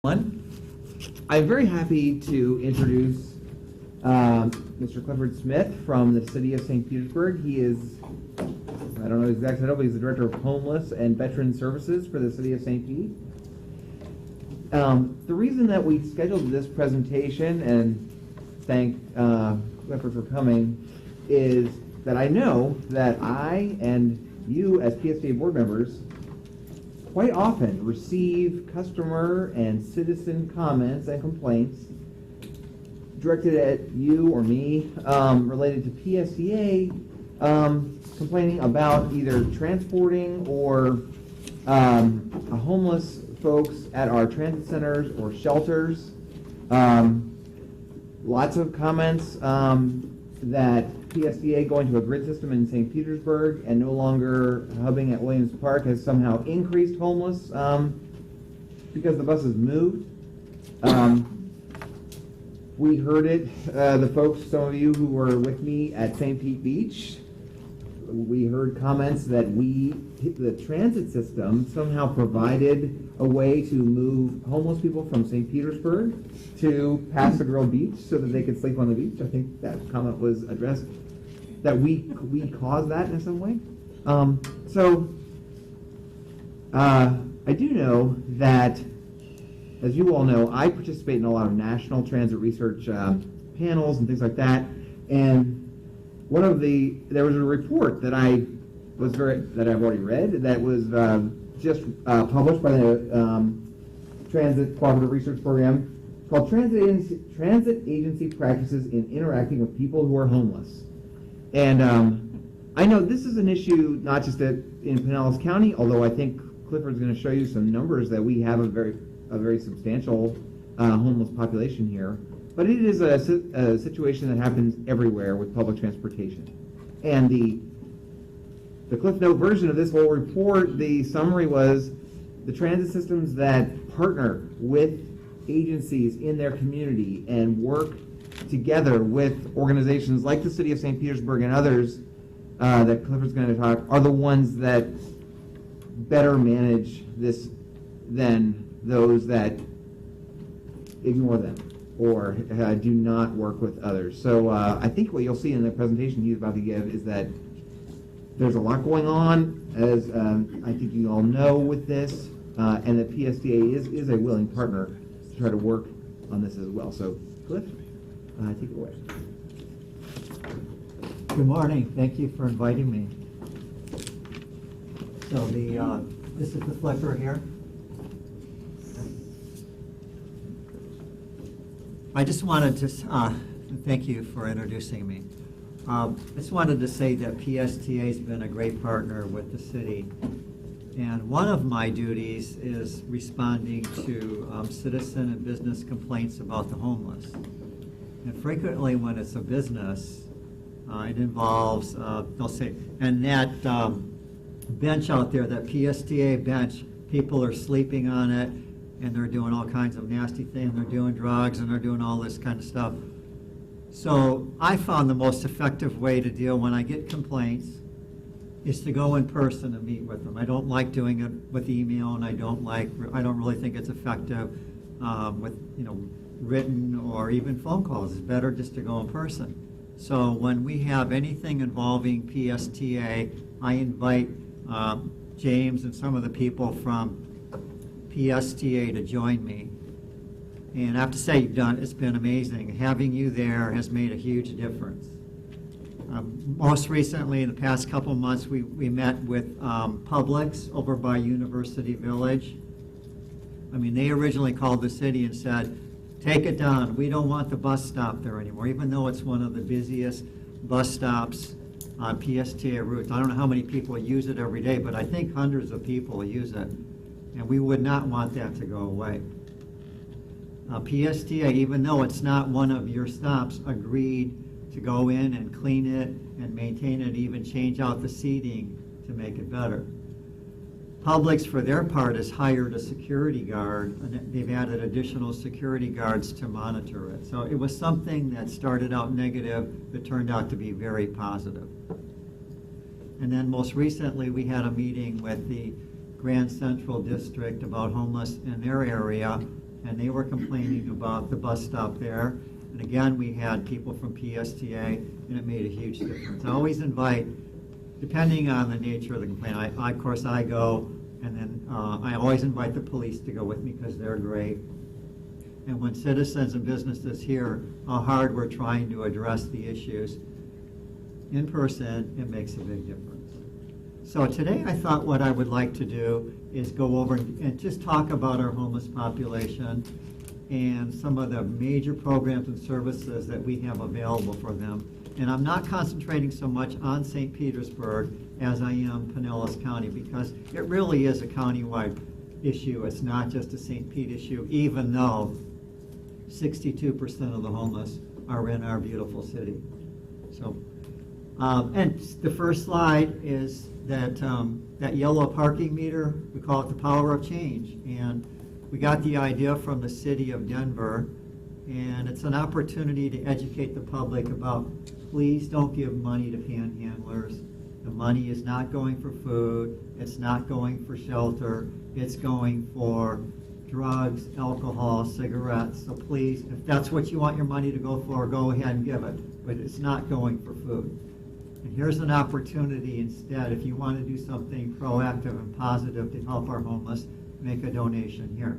I'm very happy to introduce Mr. Clifford Smith from the city of St. Petersburg. He is, I don't know the exact title, but he's the Director of Homeless and Veteran Services for the city of St. Pete. The reason that we scheduled this presentation, and thank Clifford for coming, is that I know that I and you as PSTA board members quite often receive customer and citizen comments and complaints directed at you or me related to PSTA complaining about either transporting or homeless folks at our transit centers or shelters. Lots of comments that PSTA going to a grid system in St. Petersburg and no longer hubbing at Williams Park has somehow increased homeless because the buses moved. We heard it, the folks, some of you who were with me at St. Pete Beach, we heard comments that the transit system somehow provided a way to move homeless people from St. Petersburg to Paso Girl Beach so that they could sleep on the beach. I think that comment was addressed, that we caused that in some way. I do know that, as you all know, I participate in a lot of national transit research panels and things like that, and there was a report that I've already read that was just published by the Transit Cooperative Research Program called Transit Agency Practices in Interacting with People Who Are Homeless. And I know this is an issue not just in Pinellas County, although I think Clifford's going to show you some numbers that we have a very substantial homeless population here. But it is a situation that happens everywhere with public transportation. And the Cliff Note version of this whole report, the summary was the transit systems that partner with agencies in their community and work together with organizations like the City of St. Petersburg and others that Clifford's going to talk, are the ones that better manage this than those that ignore them or do not work with others. So I think what you'll see in the presentation he's about to give is that there's a lot going on, as I think you all know with this, and that PSTA is a willing partner to try to work on this as well. So Cliff, take it away. Good morning. Thank you for inviting me. So this is the flipper here. I just wanted to thank you for introducing me. I just wanted to say that PSTA has been a great partner with the city, and one of my duties is responding to citizen and business complaints about the homeless. And frequently when it's a business, it involves, they'll say, and that bench out there, that PSTA bench, people are sleeping on it, and they're doing all kinds of nasty things. They're doing drugs, and they're doing all this kind of stuff. So I found the most effective way to deal when I get complaints is to go in person and meet with them. I don't like doing it with email, and I don't really think it's effective with written or even phone calls. It's better just to go in person. So when we have anything involving PSTA, I invite James and some of the people from PSTA to join me. And I have to say, it's been amazing. Having you there has made a huge difference. Most recently, in the past couple months, we met with Publix over by University Village. I mean, they originally called the city and said, take it down. We don't want the bus stop there anymore, even though it's one of the busiest bus stops on PSTA routes. I don't know how many people use it every day, but I think hundreds of people use it. And we would not want that to go away. PSTA, even though it's not one of your stops, agreed to go in and clean it and maintain it, even change out the seating to make it better. Publix, for their part, has hired a security guard, and they've added additional security guards to monitor it. So it was something that started out negative that turned out to be very positive. And then most recently, we had a meeting with the Grand Central District about homeless in their area, and they were complaining about the bus stop there. And again, we had people from PSTA, and it made a huge difference. I always invite, depending on the nature of the complaint, of course, I go, and then I always invite the police to go with me because they're great. And when citizens and businesses hear how hard we're trying to address the issues in person, it makes a big difference. So today I thought what I would like to do is go over and just talk about our homeless population and some of the major programs and services that we have available for them. And I'm not concentrating so much on St. Petersburg as I am Pinellas County, because it really is a countywide issue. It's not just a St. Pete issue, even though 62% of the homeless are in our beautiful city. So, and the first slide is that yellow parking meter. We call it the power of change. And we got the idea from the city of Denver, and it's an opportunity to educate the public about, please don't give money to panhandlers. The money is not going for food, it's not going for shelter, it's going for drugs, alcohol, cigarettes. So please, if that's what you want your money to go for, go ahead and give it, but it's not going for food. And here's an opportunity instead, if you want to do something proactive and positive to help our homeless, make a donation here.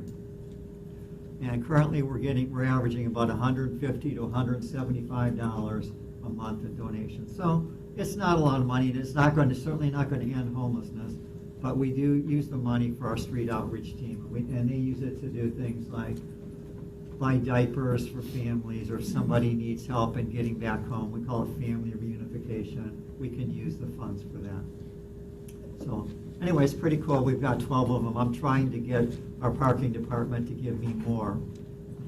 And currently we're averaging about $150 to $175 a month in donations. So it's not a lot of money, and it's certainly not going to end homelessness, but we do use the money for our street outreach team. And they use it to do things like buy diapers for families, or if somebody needs help in getting back home. We call it family reunification. We can use the funds for that. So anyway, it's pretty cool. We've got 12 of them. I'm trying to get our parking department to give me more.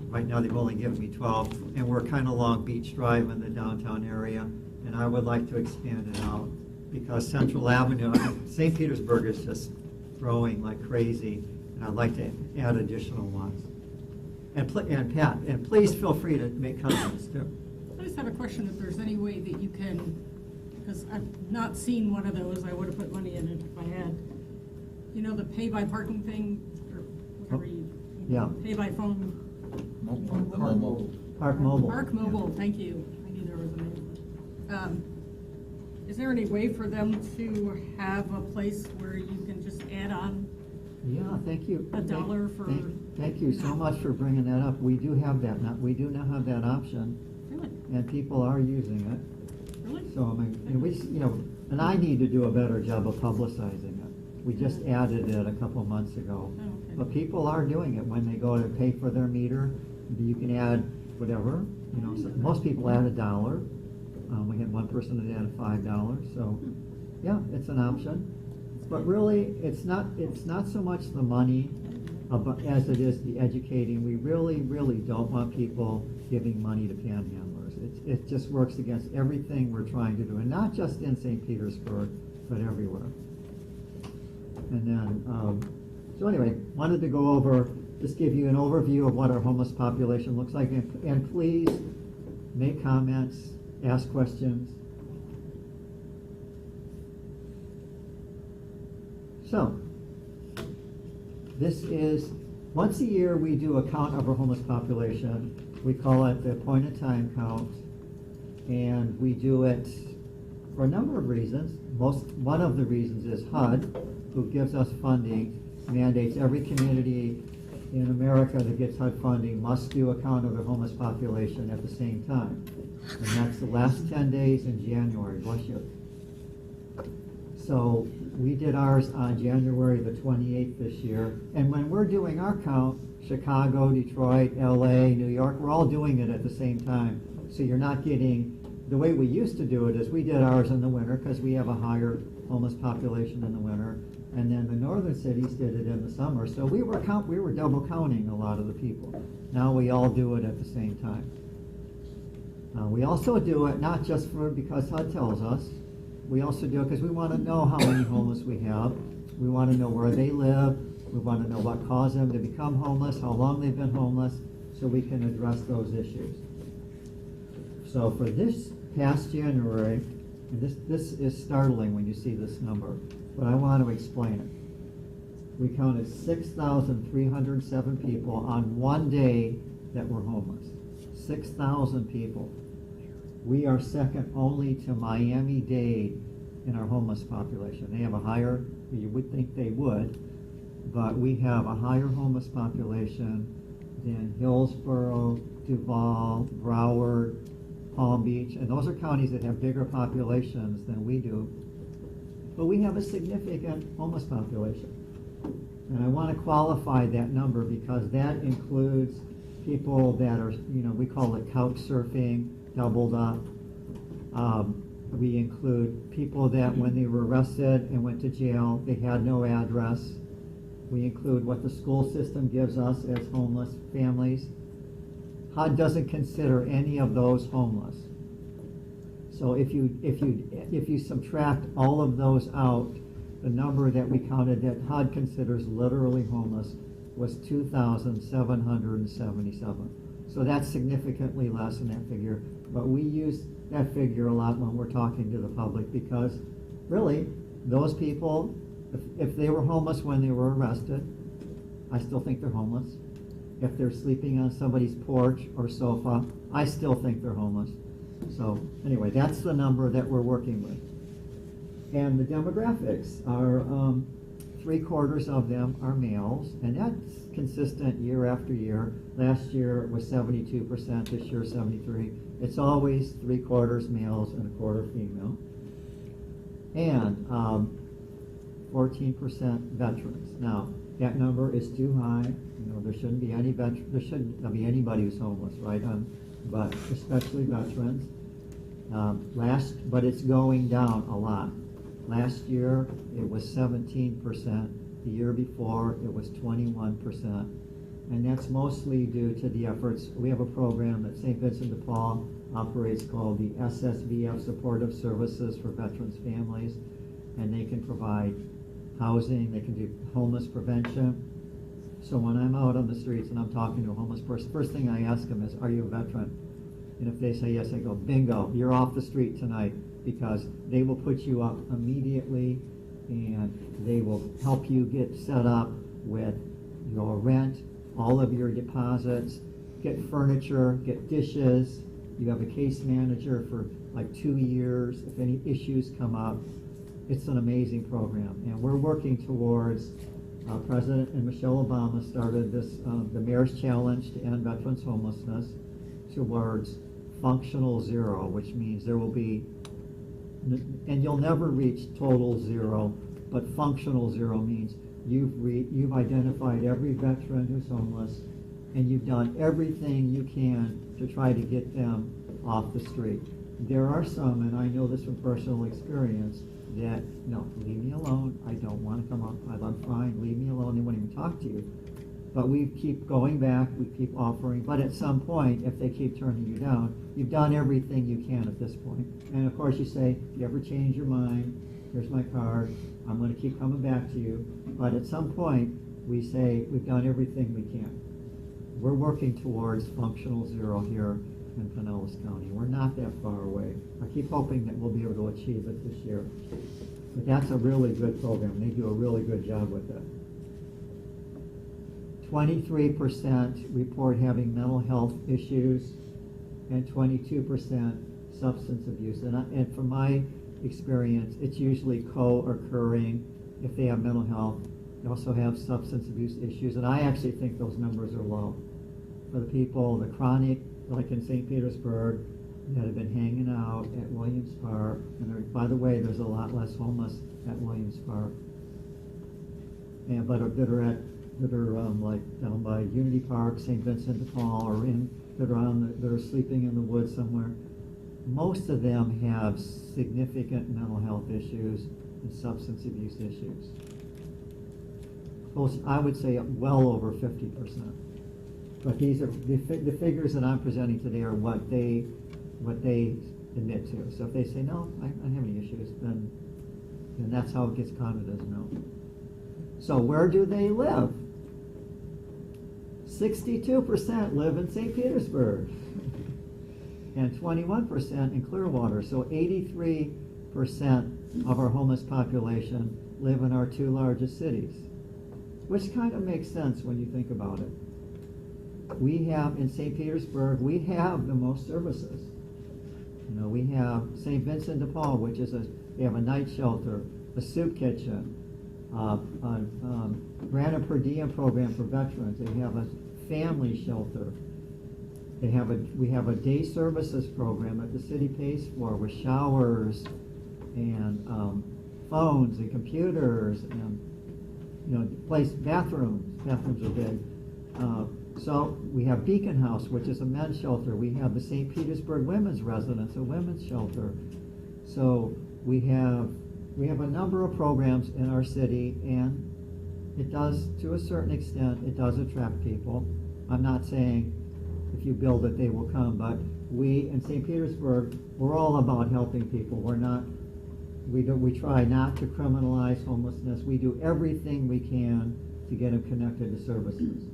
Right now they've only given me 12, and we're kind of Long Beach Drive in the downtown area, and I would like to expand it out because Central Avenue, St. Petersburg is just growing like crazy, and I'd like to add additional ones. And Pat, and please feel free to make comments too. I just have a question, if there's any way that you can, because I've not seen one of those, I would have put money in it if I had. You know, the pay by parking thing, or whatever you, Yeah. pay by phone. Park Mobile. Park Mobile, thank you. I knew there was a name. Is there any way for them to have a place where you can just add on Yeah, thank you. $1 for? Thank you so much for bringing that up. We do have that now. We do now have that option, Really? and people are using it. Really? So I mean, and I need to do a better job of publicizing it. We just added it a couple of months ago, Oh, okay. but people are doing it when they go to pay for their meter. You can add whatever. So most people add $1. We had one person that added $5. So yeah, it's an option. But really, it's not so much the money as it is the educating. We really, really don't want people giving money to panhandlers. It just works against everything we're trying to do, and not just in St. Petersburg, but everywhere. And then, so anyway, wanted to go over, just give you an overview of what our homeless population looks like, and please make comments, ask questions. So, this is, once a year we do a count of our homeless population. We call it the point in time count, and we do it for a number of reasons. One of the reasons is HUD, who gives us funding, mandates every community in America that gets HUD funding must do a count of their homeless population at the same time. And that's the last 10 days in January. Bless you. So we did ours on January the 28th this year. And when we're doing our count, Chicago, Detroit, LA, New York, we're all doing it at the same time. So you're not getting, the way we used to do it is we did ours in the winter because we have a higher homeless population in the winter. And then the northern cities did it in the summer. So we were double counting a lot of the people. Now we all do it at the same time. We also do it not just because HUD tells us. We also do it because we want to know how many homeless we have. We want to know where they live. We want to know what caused them to become homeless, how long they've been homeless, so we can address those issues. So for this past January, and this is startling when you see this number, but I want to explain we counted 6,307 people on one day that were homeless. 6,000 people. We are second only to Miami-Dade in our homeless population. They have a higher, you would think they would, but we have a higher homeless population than Hillsborough, Duval, Broward, Palm Beach, and those are counties that have bigger populations than we do. But we have a significant homeless population. And I want to qualify that number because that includes people that are, we call it couch surfing, doubled up. We include people that when they were arrested and went to jail, they had no address. We include what the school system gives us as homeless families. HUD doesn't consider any of those homeless. So if you subtract all of those out, the number that we counted that HUD considers literally homeless was 2,777. So that's significantly less than that figure. But we use that figure a lot when we're talking to the public because really, those people, if they were homeless when they were arrested, I still think they're homeless. If they're sleeping on somebody's porch or sofa, I still think they're homeless. So anyway, that's the number that we're working with. And the demographics are 3/4 of them are males, and that's consistent year after year. Last year it was 72%, this year 73%. It's always 3/4 males and 1/4 female. And 14% veterans. Now, that number is too high. There shouldn't be any there shouldn't be anybody who's homeless, right? But especially veterans. But it's going down a lot. Last year it was 17%. The year before it was 21%. And that's mostly due to the efforts. We have a program that St. Vincent de Paul operates called the SSVF Supportive Services for Veterans Families. And they can provide housing, they can do homeless prevention. So when I'm out on the streets and I'm talking to a homeless person, first thing I ask them is, are you a veteran? And if they say yes, I go, bingo, you're off the street tonight, because they will put you up immediately and they will help you get set up with your rent, all of your deposits, get furniture, get dishes. You have a case manager for like 2 years if any issues come up. It's an amazing program, and we're working towards President and Michelle Obama started this, the Mayor's Challenge to End Veterans Homelessness, towards functional zero, which means there will be, and you'll never reach total zero, but functional zero means you've identified every veteran who's homeless, and you've done everything you can to try to get them off the street. There are some, and I know this from personal experience, that, no, leave me alone, I don't want to come up, I'm fine, leave me alone, they won't even talk to you. But we keep going back, we keep offering, but at some point, if they keep turning you down, you've done everything you can at this point. And of course you say, if you ever change your mind, here's my card, I'm going to keep coming back to you. But at some point, we say, we've done everything we can. We're working towards functional zero here in Pinellas County. We're not that far away. I keep hoping that we'll be able to achieve it this year. But that's a really good program. They do a really good job with it. 23% report having mental health issues and 22% substance abuse. And from my experience, it's usually co-occurring. If they have mental health, they also have substance abuse issues. And I actually think those numbers are low. For the people, the chronic, like in St. Petersburg, that have been hanging out at Williams Park. And by the way, there's a lot less homeless at Williams Park. And but that are like down by Unity Park, St. Vincent de Paul, or that are sleeping in the woods somewhere. Most of them have significant mental health issues and substance abuse issues. Close, I would say well over 50%. But these are the figures that I'm presenting today are what they admit to. So if they say no, I don't have any issues, then that's how it gets counted as no. So where do they live? 62% live in St. Petersburg and 21% in Clearwater. So 83% of our homeless population live in our two largest cities. which kind of makes sense when you think about it. We have, in St. Petersburg, we have the most services. You know, we have St. Vincent de Paul, which is they have a night shelter, a soup kitchen, a granted per diem program for veterans. They have a family shelter. We have a day services program that the city pays for with showers and phones and computers and, you know, bathrooms. Bathrooms are big. So we have Beacon House, which is a men's shelter. We have the St. Petersburg Women's Residence, a women's shelter. So we have a number of programs in our city, and it does, to a certain extent, it does attract people. I'm not saying if you build it, they will come, but we in St. Petersburg, we're all about helping people. We try not to criminalize homelessness. We do everything we can to get them connected to services.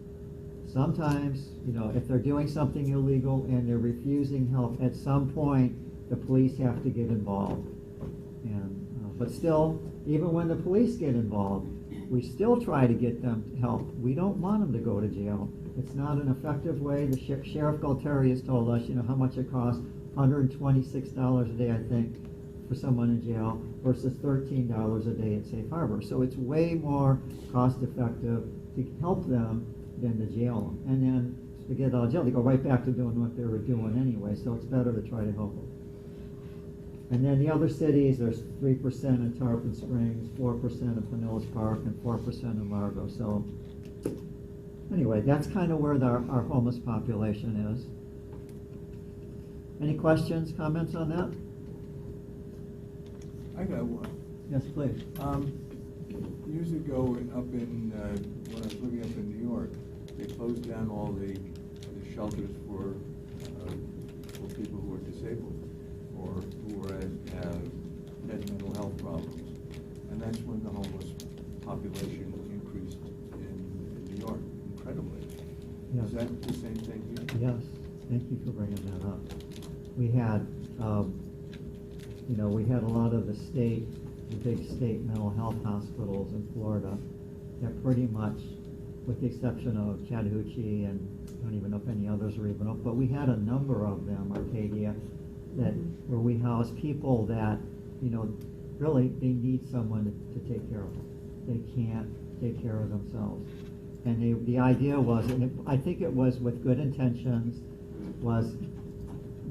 Sometimes, you know, if they're doing something illegal and they're refusing help, at some point the police have to get involved. And but still, even when the police get involved, we still try to get them help. We don't want them to go to jail. It's not an effective way. The Sheriff Galtieri has told us, you know, how much it costs, $126 a day, I think, for someone in jail versus $13 a day at Safe Harbor. So it's way more cost effective to help them than to jail them. And then to get out of jail, they go right back to doing what they were doing anyway. So it's better to try to help them. And then the other cities, there's 3% in Tarpon Springs, 4% in Pinellas Park, and 4% in Largo. So anyway, that's kind of where our homeless population is. Any questions, comments on that? I got one. Yes, please. Years ago, when I was living up in New York, they closed down all the shelters for people who were disabled or who had mental health problems, and that's when the homeless population increased in New York incredibly. Yes. Is that the same thing here? Yes, thank you for bringing that up. We had, we had a lot of the big state mental health hospitals in Florida that pretty much, with the exception of Chattahoochee, and I don't even know if any others are even up, but we had a number of them, Arcadia, where we house people that, really they need someone to take care of them. They can't take care of themselves. And the idea was, and I think it was with good intentions, was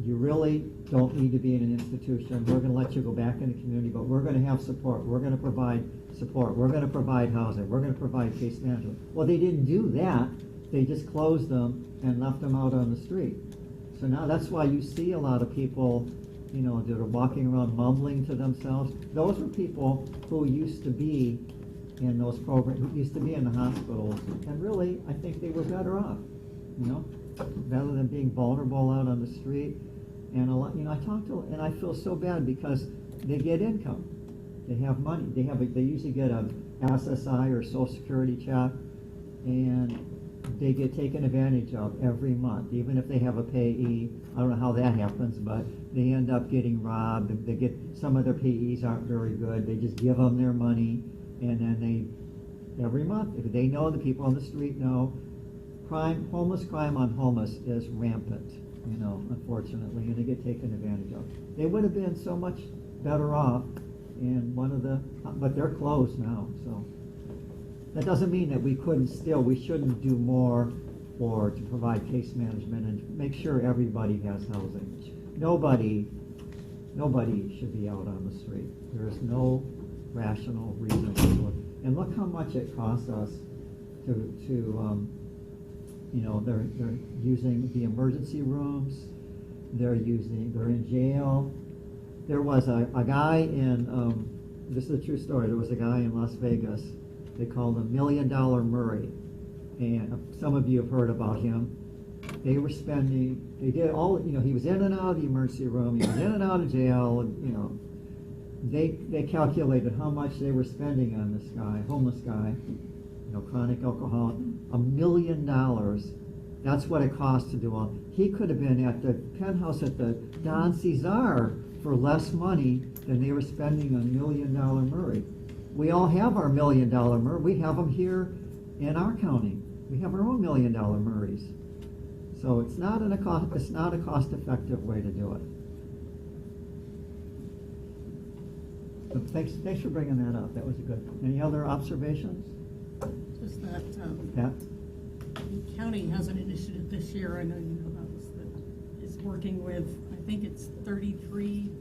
you really don't need to be in an institution. We're going to let you go back in the community, but we're going to have support. We're going to provide support. We're going to provide housing. We're going to provide case management. Well, they didn't do that. They just closed them and left them out on the street. So now that's why you see a lot of people, that are walking around mumbling to themselves. Those were people who used to be in those programs, who used to be in the hospitals, and really, I think they were better off, rather than being vulnerable out on the street. And a lot, I talk to, and I feel so bad because they get income, they have money, they usually get a SSI or Social Security check, and they get taken advantage of every month, even if they have a payee. I don't know how that happens, but they end up getting robbed. Some of their payees aren't very good. They just give them their money, and then every month, if they know, the people on the street know, homeless crime on homeless is rampant, unfortunately, and they get taken advantage of. They would have been so much better off in but they're closed now, so. That doesn't mean that we shouldn't do more to provide case management and make sure everybody has housing. Nobody should be out on the street. There is no rational reason to do it. And look how much it costs us they're using the emergency rooms, they're in jail. There was a guy this is a true story, there was a guy in Las Vegas, they called him $1 Million Murray, and some of you have heard about him. They did all, he was in and out of the emergency room, he was in and out of jail, and, they calculated how much they were spending on this guy, homeless guy, chronic alcoholic, $1 million. That's what it cost to do all. He could have been at the penthouse at the Don Cesar for less money than they were spending on $1 Million Murray. We all have our $1 Million Murray. We have them here in our county. We have our own $1 million Murrays. So it's not a cost-effective way to do it. But thanks for bringing that up. That was good. Any other observations? Just that, Pat? the county has an initiative this year, I know you know about this, that is working with, I think it's 33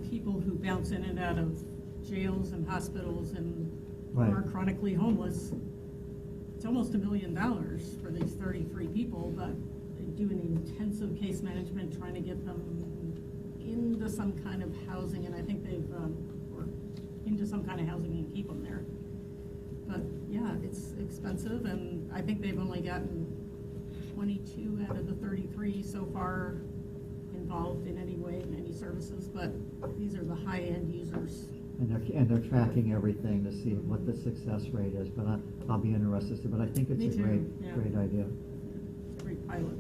people who bounce in and out of jails and hospitals and Right. are chronically homeless. It's almost $1 million for these 33 people, but they do an intensive case management, trying to get them into some kind of housing, and I think they've, or into some kind of housing and keep them there. But yeah, it's expensive, and I think they've only gotten 22 out of the 33 so far involved in any way, in any services, but these are the high-end users. And they're tracking everything to see what the success rate is, but I'll be interested to, but I think it's Me a too, yeah. great idea. It's a great pilot.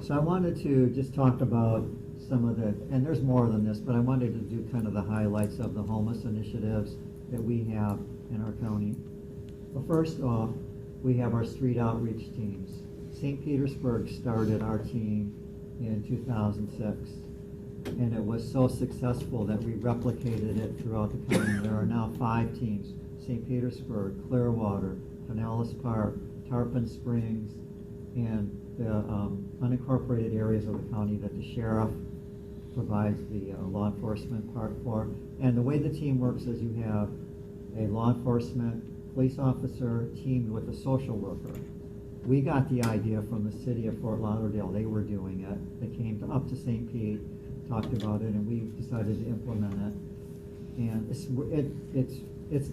So I wanted to just talk about some of the, and there's more than this, but I wanted to do kind of the highlights of the homeless initiatives that we have in our county. Well, first off, we have our street outreach teams. St. Petersburg started our team in 2006, and it was so successful that we replicated it throughout the county. There are now 5 teams: St. Petersburg, Clearwater, Pinellas Park, Tarpon Springs, and the unincorporated areas of the county that the sheriff provides the law enforcement part for. And the way the team works is you have a law enforcement police officer teamed with a social worker. We got the idea from the city of Fort Lauderdale. They were doing it. They came up to St. Pete, talked about it, and we decided to implement it. And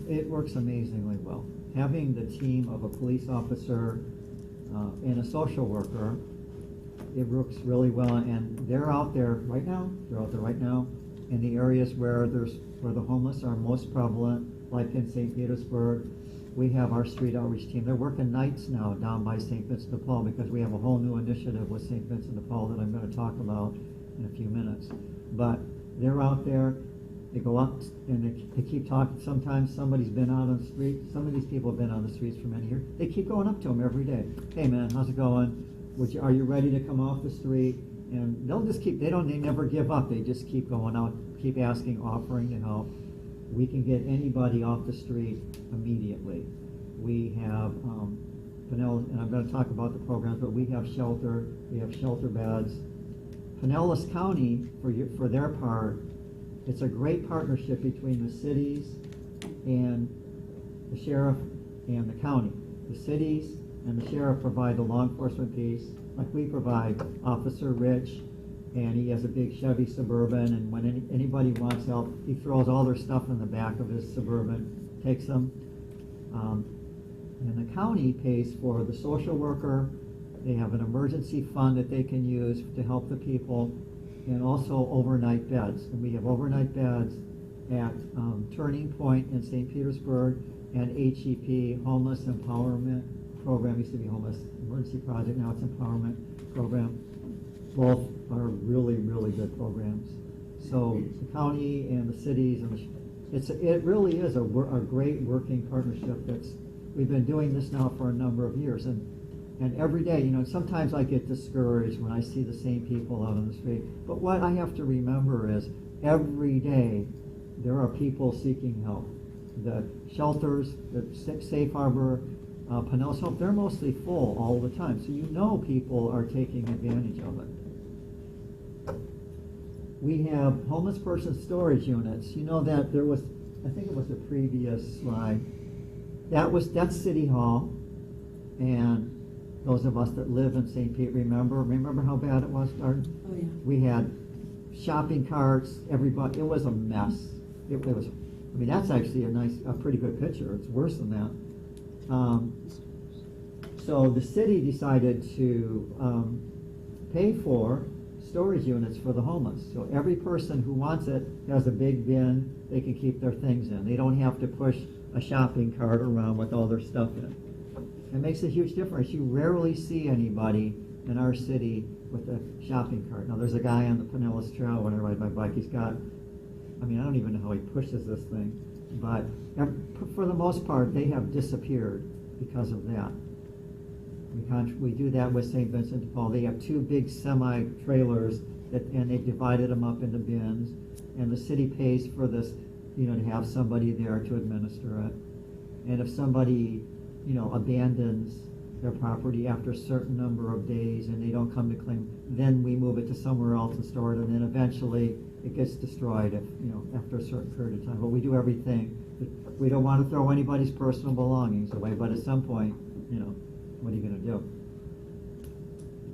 it works amazingly well. Having the team of a police officer and a social worker, it works really well, and they're out there right now. They're out there right now in the areas where the homeless are most prevalent, like in St. Petersburg. We have our street outreach team. They're working nights now down by St. Vincent de Paul because we have a whole new initiative with St. Vincent de Paul that I'm going to talk about in a few minutes. But they're out there. They go up and they keep talking. Sometimes somebody's been out on the street. Some of these people have been on the streets for many years. They keep going up to them every day. Hey man, how's it going? Are you ready to come off the street? And they'll just keep, they never give up. They just keep going out, keep asking, offering to help. We can get anybody off the street immediately. We have, Pinellas, and I'm going to talk about the programs, but we have shelter beds. Pinellas County, for their part, it's a great partnership between the cities and the sheriff and the county. The cities and the sheriff provide the law enforcement piece, like we provide Officer Rich, and he has a big Chevy Suburban, and when anybody wants help, he throws all their stuff in the back of his Suburban, takes them. And the county pays for the social worker. They have an emergency fund that they can use to help the people, and also overnight beds. And we have overnight beds at Turning Point in St. Petersburg and HEP, Homeless Empowerment Program. Used to be Homeless Emergency Project, now it's Empowerment Program. Both are really, really good programs. So the county and the cities, and it really is a great working partnership. We've been doing this now for a number of years, and every day, sometimes I get discouraged when I see the same people out on the street. But what I have to remember is every day there are people seeking help. The shelters, the Safe Harbor, Pinellas Hope, they're mostly full all the time. So people are taking advantage of it. We have homeless person storage units. You know that there was, I think it was the previous slide. That's City Hall, and those of us that live in St. Pete remember how bad it was, Darden? Oh, yeah. We had shopping carts, everybody, it was a mess. It was, that's actually a pretty good picture. It's worse than that. So the city decided to pay for storage units for the homeless. So every person who wants it has a big bin they can keep their things in. They don't have to push a shopping cart around with all their stuff in. It makes a huge difference. You rarely see anybody in our city with a shopping cart. Now there's a guy on the Pinellas Trail when I ride my bike. He's got, I don't even know how he pushes this thing. But for the most part, they have disappeared because of that. We do that with St. Vincent de Paul. They have two big semi-trailers, and they've divided them up into bins, and the city pays for this, to have somebody there to administer it. And if somebody, abandons their property after a certain number of days and they don't come to claim, then we move it to somewhere else and store it, and then eventually it gets destroyed after a certain period of time. But we do everything. We don't want to throw anybody's personal belongings away, but at some point, what are you going to do?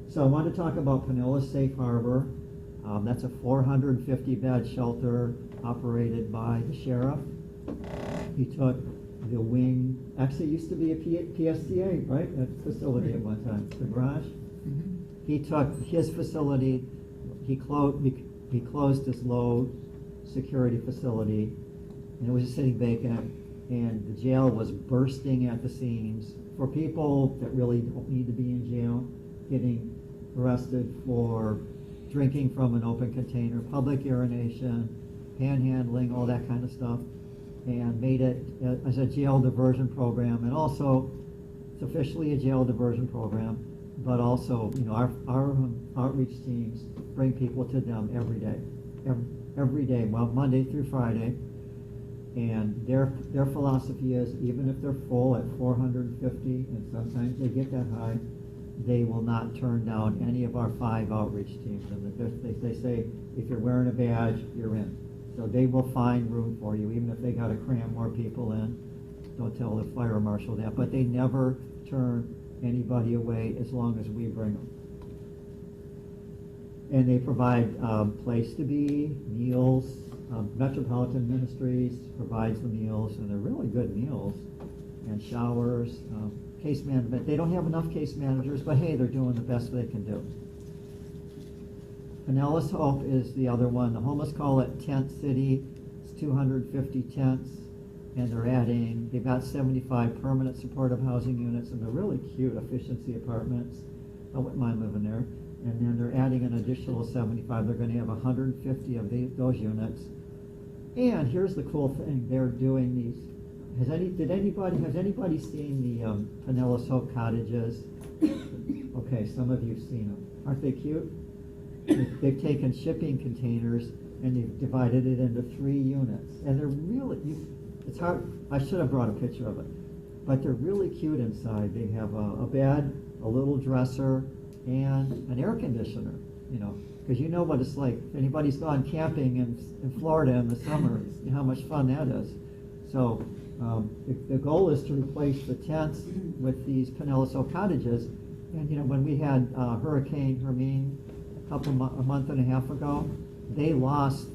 So I want to talk about Pinellas Safe Harbor. That's a 450-bed shelter operated by the sheriff. He took the wing, actually it used to be a PSTA, right? That facility at one time, the garage. He took his facility, he closed his low security facility, and it was just sitting vacant, and the jail was bursting at the seams for people that really don't need to be in jail, getting arrested for drinking from an open container, public urination, panhandling, all that kind of stuff, and made it as a jail diversion program. And also, it's officially a jail diversion program, but also, our outreach teams bring people to them every day, every day, well, Monday through Friday. And their philosophy is, even if they're full at 450, and sometimes they get that high, they will not turn down any of our 5 outreach teams. And they say, if you're wearing a badge, you're in. So they will find room for you, even if they got to cram more people in. Don't tell the fire marshal that. But they never turn anybody away as long as we bring them. And they provide place to be, meals. Metropolitan Ministries provides the meals, and they're really good meals, and showers, case management. They don't have enough case managers, but hey, they're doing the best they can do. Pinellas Hope is the other one. The homeless call it Tent City. It's 250 tents, and they've got 75 permanent supportive housing units, and they're really cute efficiency apartments. I wouldn't mind living there. And then they're adding an additional 75. They're going to have 150 of those units. And here's the cool thing: they're doing these. Has anybody seen the Pinellas Hope cottages? Okay, some of you've seen them. Aren't they cute? They've taken shipping containers and they've divided it into 3 units, and they're really. It's hard. I should have brought a picture of it, but they're really cute inside. They have a bed, a little dresser, and an air conditioner. Because you know what it's like. If anybody's gone camping in Florida in the summer, you know how much fun that is. So the goal is to replace the tents with these Pinellas Hope cottages. And when we had Hurricane Hermine a month and a half ago, they lost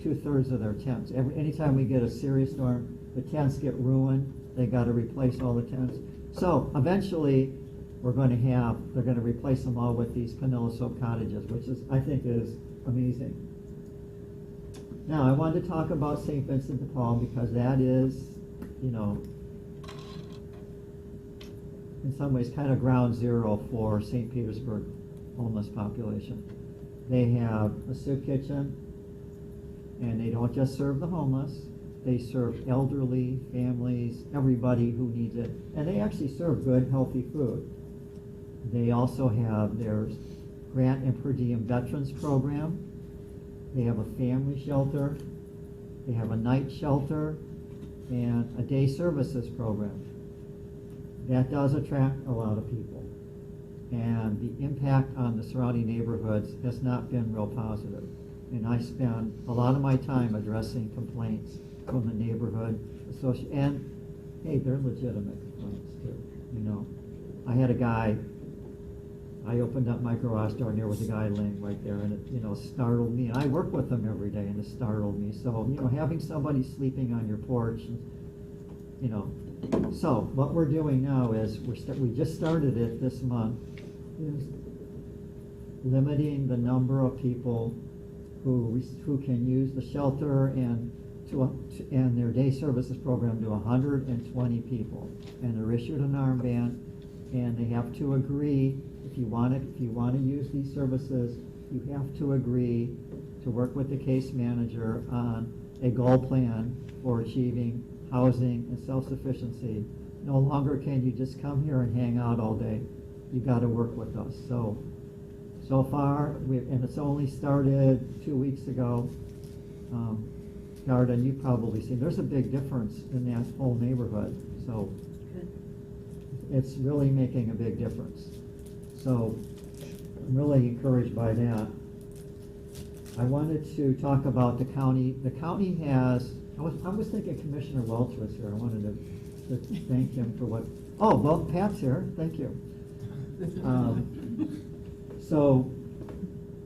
2/3 of their tents. Anytime we get a serious storm, the tents get ruined. They got to replace all the tents. So eventually, they're going to replace them all with these Pinellas Hope cottages, which I think is amazing. Now, I wanted to talk about St. Vincent de Paul because that is, in some ways kind of ground zero for St. Petersburg homeless population. They have a soup kitchen, and they don't just serve the homeless. They serve elderly, families, everybody who needs it. And they actually serve good, healthy food. They also have their grant and per diem veterans program. They have a family shelter. They have a night shelter and a day services program. That does attract a lot of people. And the impact on the surrounding neighborhoods has not been real positive. And I spend a lot of my time addressing complaints from the neighborhood association. And hey, they're legitimate complaints too. I had a guy. I opened up my garage door and there was a guy laying right there, and it, startled me. And I work with them every day, and it startled me. So, having somebody sleeping on your porch, So what we're doing now is we just started it this month, is limiting the number of people who can use the shelter and their day services program to 120 people, and they're issued an armband, and they have to agree. If you want to use these services, you have to agree to work with the case manager on a goal plan for achieving housing and self-sufficiency. No longer can you just come here and hang out all day. You got to work with us. So far, and it's only started 2 weeks ago. Garden, you've probably seen, there's a big difference in that whole neighborhood. So it's really making a big difference. So I'm really encouraged by that. I wanted to talk about the county. The county has, I was thinking Commissioner Welch was here. I wanted to thank him for what, oh, well, Pat's here. Thank you. So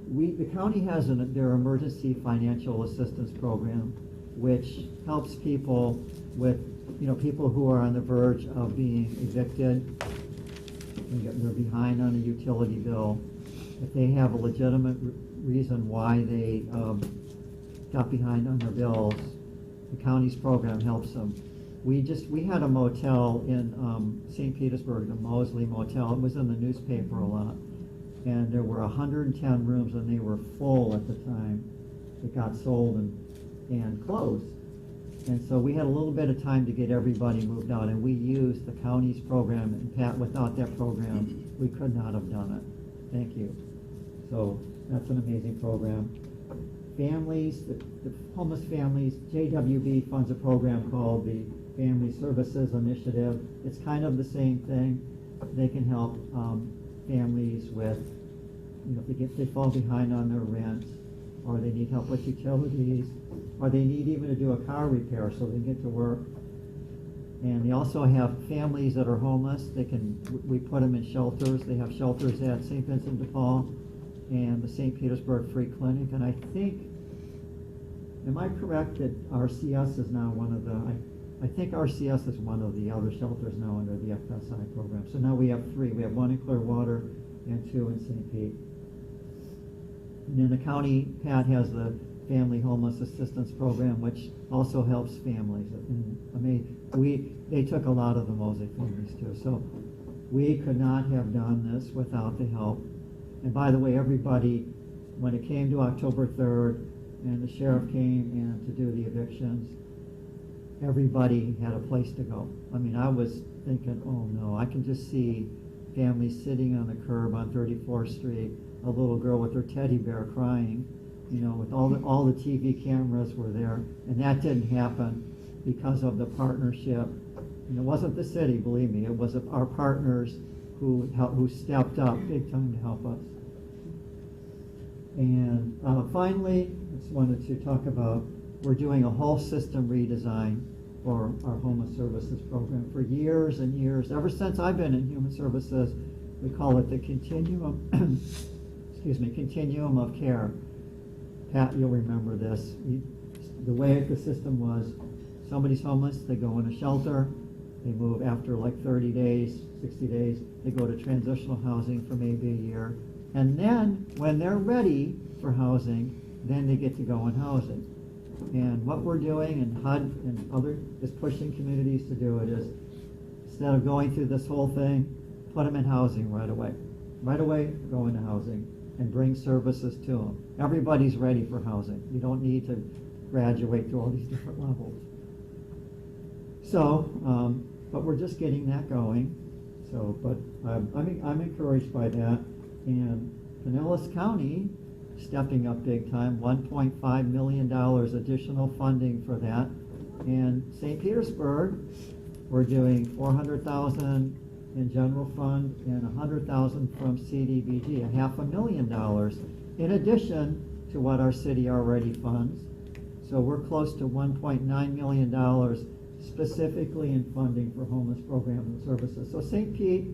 the county has their emergency financial assistance program, which helps people with, people who are on the verge of being evicted. They're behind on a utility bill. If they have a legitimate reason why they got behind on their bills, the county's program helps them. We had a motel in St. Petersburg, the Mosley Motel. It was in the newspaper a lot. And there were 110 rooms, and they were full at the time. It got sold and closed. And so we had a little bit of time to get everybody moved out, and we used the county's program. And Pat, without that program, we could not have done it. Thank you. So that's an amazing program. Families, the homeless families, JWB funds a program called the Family Services Initiative. It's kind of the same thing. They can help families with, if they fall behind on their rent, or they need help with utilities, or they need even to do a car repair so they get to work. And they also have families that are homeless. We put them in shelters. They have shelters at St. Vincent de Paul and the St. Petersburg Free Clinic. And I think, am I correct that RCS is now one of the, I think RCS is one of the other shelters now under the FSI program. So now we have 3. We have 1 in Clearwater and 2 in St. Pete. And then the county, Pat, has the Family Homeless Assistance Program, which also helps families. And they took a lot of the Mosley families too. So we could not have done this without the help. And by the way, everybody, when it came to October 3rd and the sheriff came and to do the evictions, everybody had a place to go. I was thinking, oh no, I can just see families sitting on the curb on 34th Street, a little girl with her teddy bear crying, with all the TV cameras were there, and that didn't happen because of the partnership. And it wasn't the city, believe me, it was our partners who stepped up big time to help us. And finally, I just wanted to talk about, we're doing a whole system redesign for our homeless services program. For years and years, ever since I've been in human services, we call it the continuum, continuum of care. Pat, you'll remember this. The way the system was, somebody's homeless, they go in a shelter, they move after like 30 days, 60 days, they go to transitional housing for maybe a year, and then when they're ready for housing, then they get to go in housing. And what we're doing, and HUD and other is pushing communities to do it, is instead of going through this whole thing, put them in housing right away. Right away, go into housing and bring services to them. Everybody's ready for housing. You don't need to graduate through all these different levels. So, but we're just getting that going. So, but I'm encouraged by that. And Pinellas County stepping up big time, $1.5 million additional funding for that. And St. Petersburg, we're doing $400,000 in general fund and $100,000 from CDBG, $500,000 in addition to what our city already funds. So we're close to $1.9 million specifically in funding for homeless programs and services. So St. Pete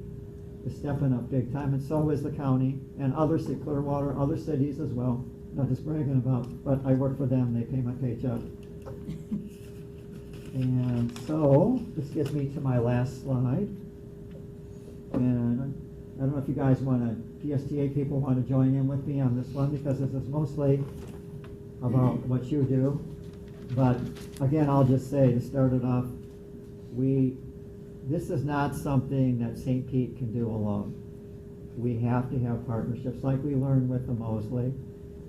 is stepping up big time, and so is the county and others at Clearwater, other cities as well. Not just bragging about, but I work for them, they pay my paycheck. And so this gets me to my last slide. And I don't know if you guys want to, PSTA people want to join in with me on this one, because this is mostly about what you do. But again, I'll just say to start it off, this is not something that St. Pete can do alone. We have to have partnerships like we learned with the Mosley.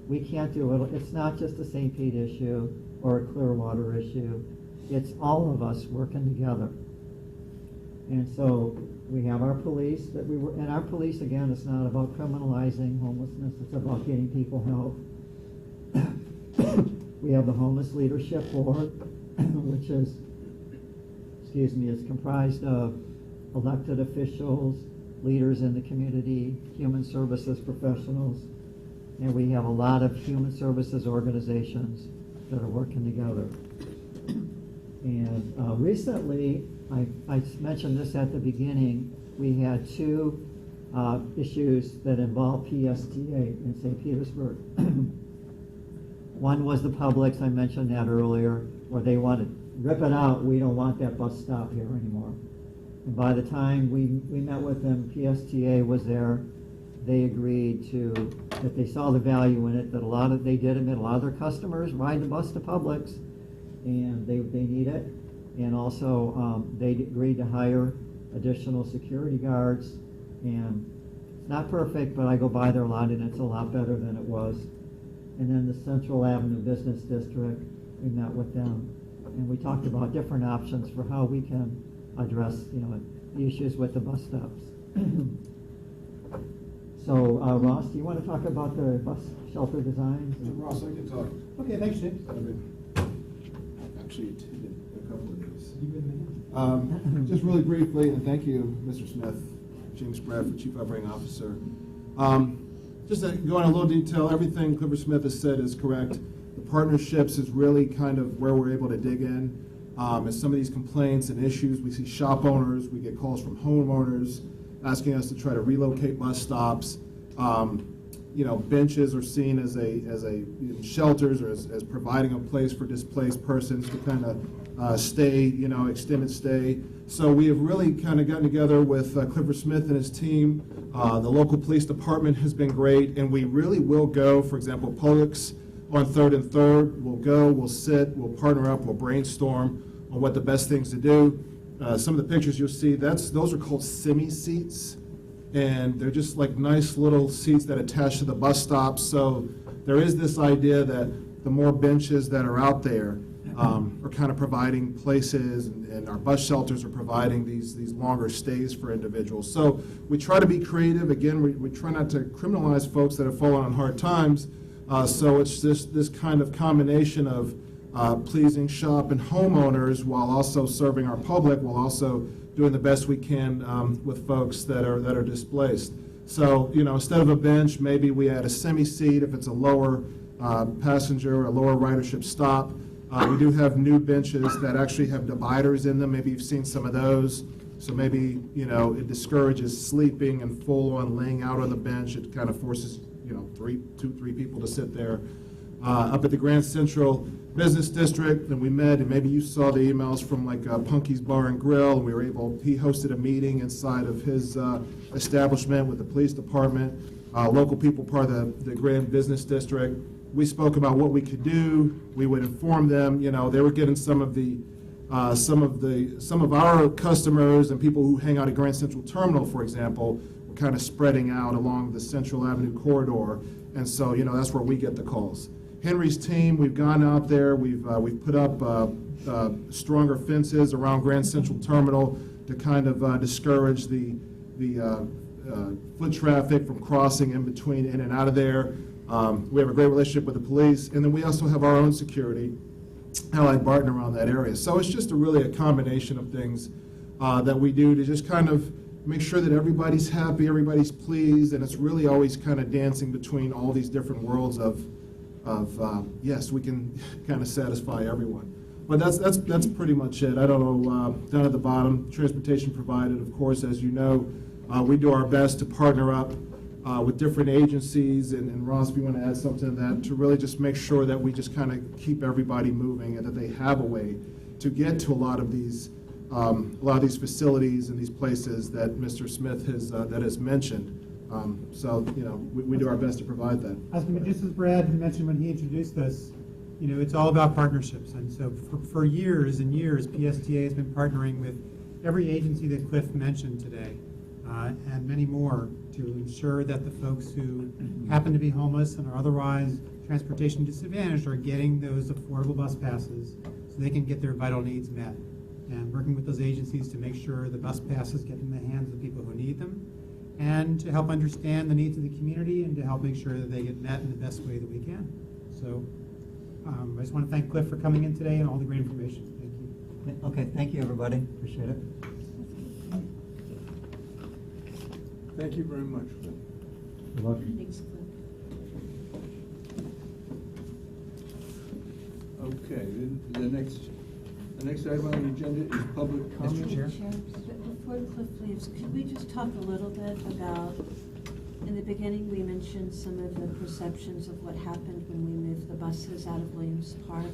We can't do it. It's not just a St. Pete issue. or a clear water issue. It's all of us working together. And so we have our police and our police, again, it's not about criminalizing homelessness, it's about getting people help. We have the Homeless Leadership Board, which is comprised of elected officials, leaders in the community, human services professionals, and we have a lot of human services organizations that are working together. And recently, I mentioned this at the beginning, we had two issues that involved PSTA in St. Petersburg. One was the Publix, I mentioned that earlier, where they wanted to rip it out, we don't want that bus stop here anymore. And by the time we met with them, PSTA was there, they agreed that they saw the value in it, that they did admit a lot of their customers ride the bus to Publix, and they need it. And also, they agreed to hire additional security guards. And it's not perfect, but I go by there a lot, and it's a lot better than it was. And then the Central Avenue Business District, we met with them, and we talked about different options for how we can address, the issues with the bus stops. So, Ross, do you want to talk about the bus shelter designs? Ross, I can talk. Okay, thanks, James. I've actually attended a couple of these. Just really briefly, and thank you, Mr. Smith, James Bradford, Chief Operating Officer. Just to go in a little detail, everything Clifford Smith has said is correct. The partnerships is really kind of where we're able to dig in. As some of these complaints and issues, we see shop owners, we get calls from homeowners asking us to try to relocate bus stops. Benches are seen as shelters or as providing a place for displaced persons to kind of stay, extended stay. So we have really kind of gotten together with Clifford Smith and his team. The local police department has been great, and we really will go, for example, Publix on 3rd and 3rd, we'll go, we'll sit, we'll partner up, we'll brainstorm on what the best things to do. Some of the pictures you'll see, those are called semi-seats, and they're just like nice little seats that attach to the bus stops. So there is this idea that the more benches that are out there are kind of providing places, and our bus shelters are providing these longer stays for individuals. So we try to be creative. Again, we try not to criminalize folks that have fallen on hard times. So it's just this kind of combination of pleasing shop and homeowners while also serving our public, while also doing the best we can with folks that are displaced. So, instead of a bench, maybe we add a semi-seat if it's a lower passenger or a lower ridership stop. We do have new benches that actually have dividers in them. Maybe you've seen some of those. So maybe, it discourages sleeping and full-on laying out on the bench. It kind of forces, 2-3 people to sit there. Up at the Grand Central Business District, and we met, and maybe you saw the emails from Punky's Bar and Grill, and he hosted a meeting inside of his establishment with the police department, local people part of the Grand Business District. We spoke about what we could do. We would inform them. They were getting some of our customers and people who hang out at Grand Central Terminal, for example, were kind of spreading out along the Central Avenue corridor, and so that's where we get the calls. Henry's team, we've gone out there. We've put up stronger fences around Grand Central Terminal to kind of discourage the foot traffic from crossing in between, in and out of there. We have a great relationship with the police, and then we also have our own security, Allied Barton, around that area. So it's just really a combination of things that we do to just kind of make sure that everybody's happy, everybody's pleased, and it's really always kind of dancing between all these different worlds of yes, we can kind of satisfy everyone. But that's pretty much it. I don't know, down at the bottom, transportation provided, of course, as you know, we do our best to partner up with different agencies, and Ross, if you want to add something to that, to really just make sure that we just kind of keep everybody moving and that they have a way to get to a lot of these facilities and these places that Mr. Smith has mentioned. So we do our best to provide that. Just as Brad mentioned when he introduced us, it's all about partnerships. And so for years and years, PSTA has been partnering with every agency that Cliff mentioned today. and many more to ensure that the folks who happen to be homeless and are otherwise transportation disadvantaged are getting those affordable bus passes so they can get their vital needs met. And working with those agencies to make sure the bus passes get in the hands of the people who need them, and to help understand the needs of the community and to help make sure that they get met in the best way that we can. So I just want to thank Cliff for coming in today and all the great information. Thank you. Okay, thank you, everybody. Appreciate it. Thank you very much, Cliff. You're welcome. Thanks, Cliff. Okay, the next item on the agenda is public comment. Chair? Before Cliff leaves, could we just talk a little bit about, in the beginning, we mentioned some of the perceptions of what happened when we moved the buses out of Williams Park.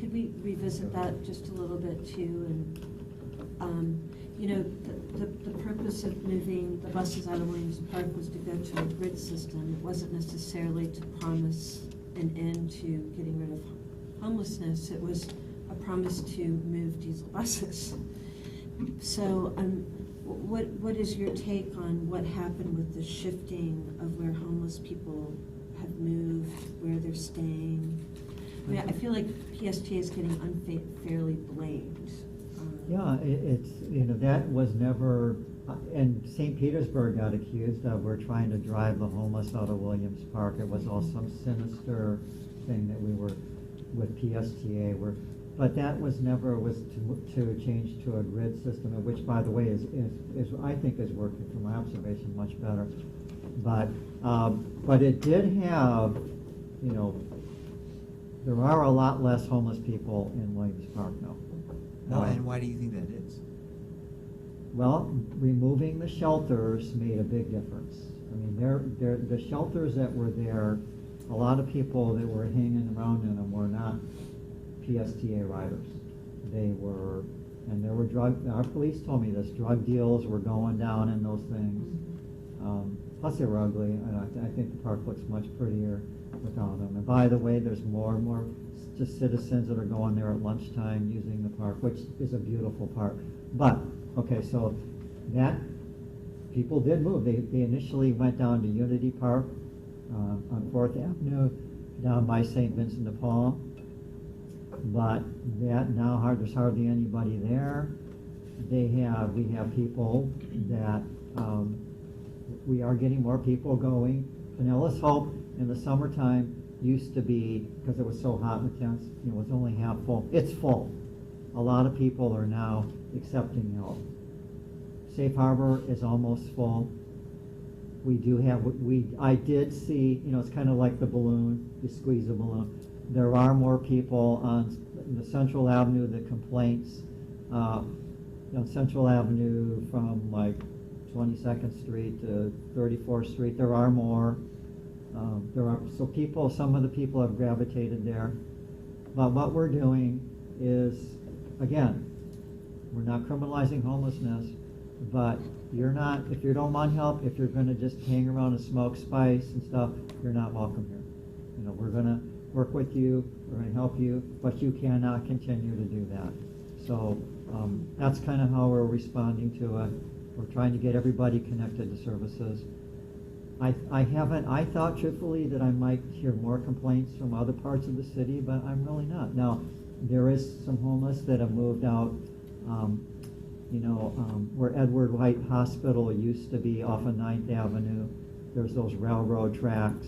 Could we revisit that just a little bit too? And, you know, the purpose of moving the buses out of Williams Park was to go to a grid system. It wasn't necessarily to promise an end to getting rid of homelessness. It was a promise to move diesel buses. So what is your take on what happened with the shifting of where homeless people have moved, where they're staying? I mean, I feel like PSTA is getting unfairly blamed. Yeah, it's, you know, that was never, and St. Petersburg got accused of, we're trying to drive the homeless out of Williams Park. It was all some sinister thing that we were, with PSTA, but that was never to change to a grid system, which, by the way, is I think is working, from my observation, much better. But it did have, you know, there are a lot less homeless people in Williams Park now. And why do you think that is? Well, removing the shelters made a big difference. I mean, the shelters that were there, a lot of people that were hanging around in them were not PSTA riders. They were, and there were our police told me this, drug deals were going down in those things. Plus they were ugly, and I think the park looks much prettier without them. And by the way, there's more and more just citizens that are going there at lunchtime using the park, which is a beautiful park. But, okay, so that, people did move. They initially went down to Unity Park on 4th Avenue, down by St. Vincent de Paul. But that now there's hardly anybody there. We have people that, we are getting more people going. Pinellas Hope in the summertime used to be, because it was so hot in the tents, it was only half full. It's full. A lot of people are now accepting help. Safe Harbor is almost full. We do have, I did see, you know, it's kind of like the balloon, you squeeze a balloon. There are more people on the Central Avenue, the complaints, on Central Avenue from like 22nd Street to 34th Street, there are more. So some of the people have gravitated there. But what we're doing is, again, we're not criminalizing homelessness, but if you don't want help, if you're going to just hang around and smoke spice and stuff, you're not welcome here. You know, we're going to work with you, we're going to help you, but you cannot continue to do that. So that's kind of how we're responding to it. We're trying to get everybody connected to services. I thought truthfully that I might hear more complaints from other parts of the city, but I'm really not. Now, there is some homeless that have moved out, where Edward White Hospital used to be off of 9th Avenue. There's those railroad tracks,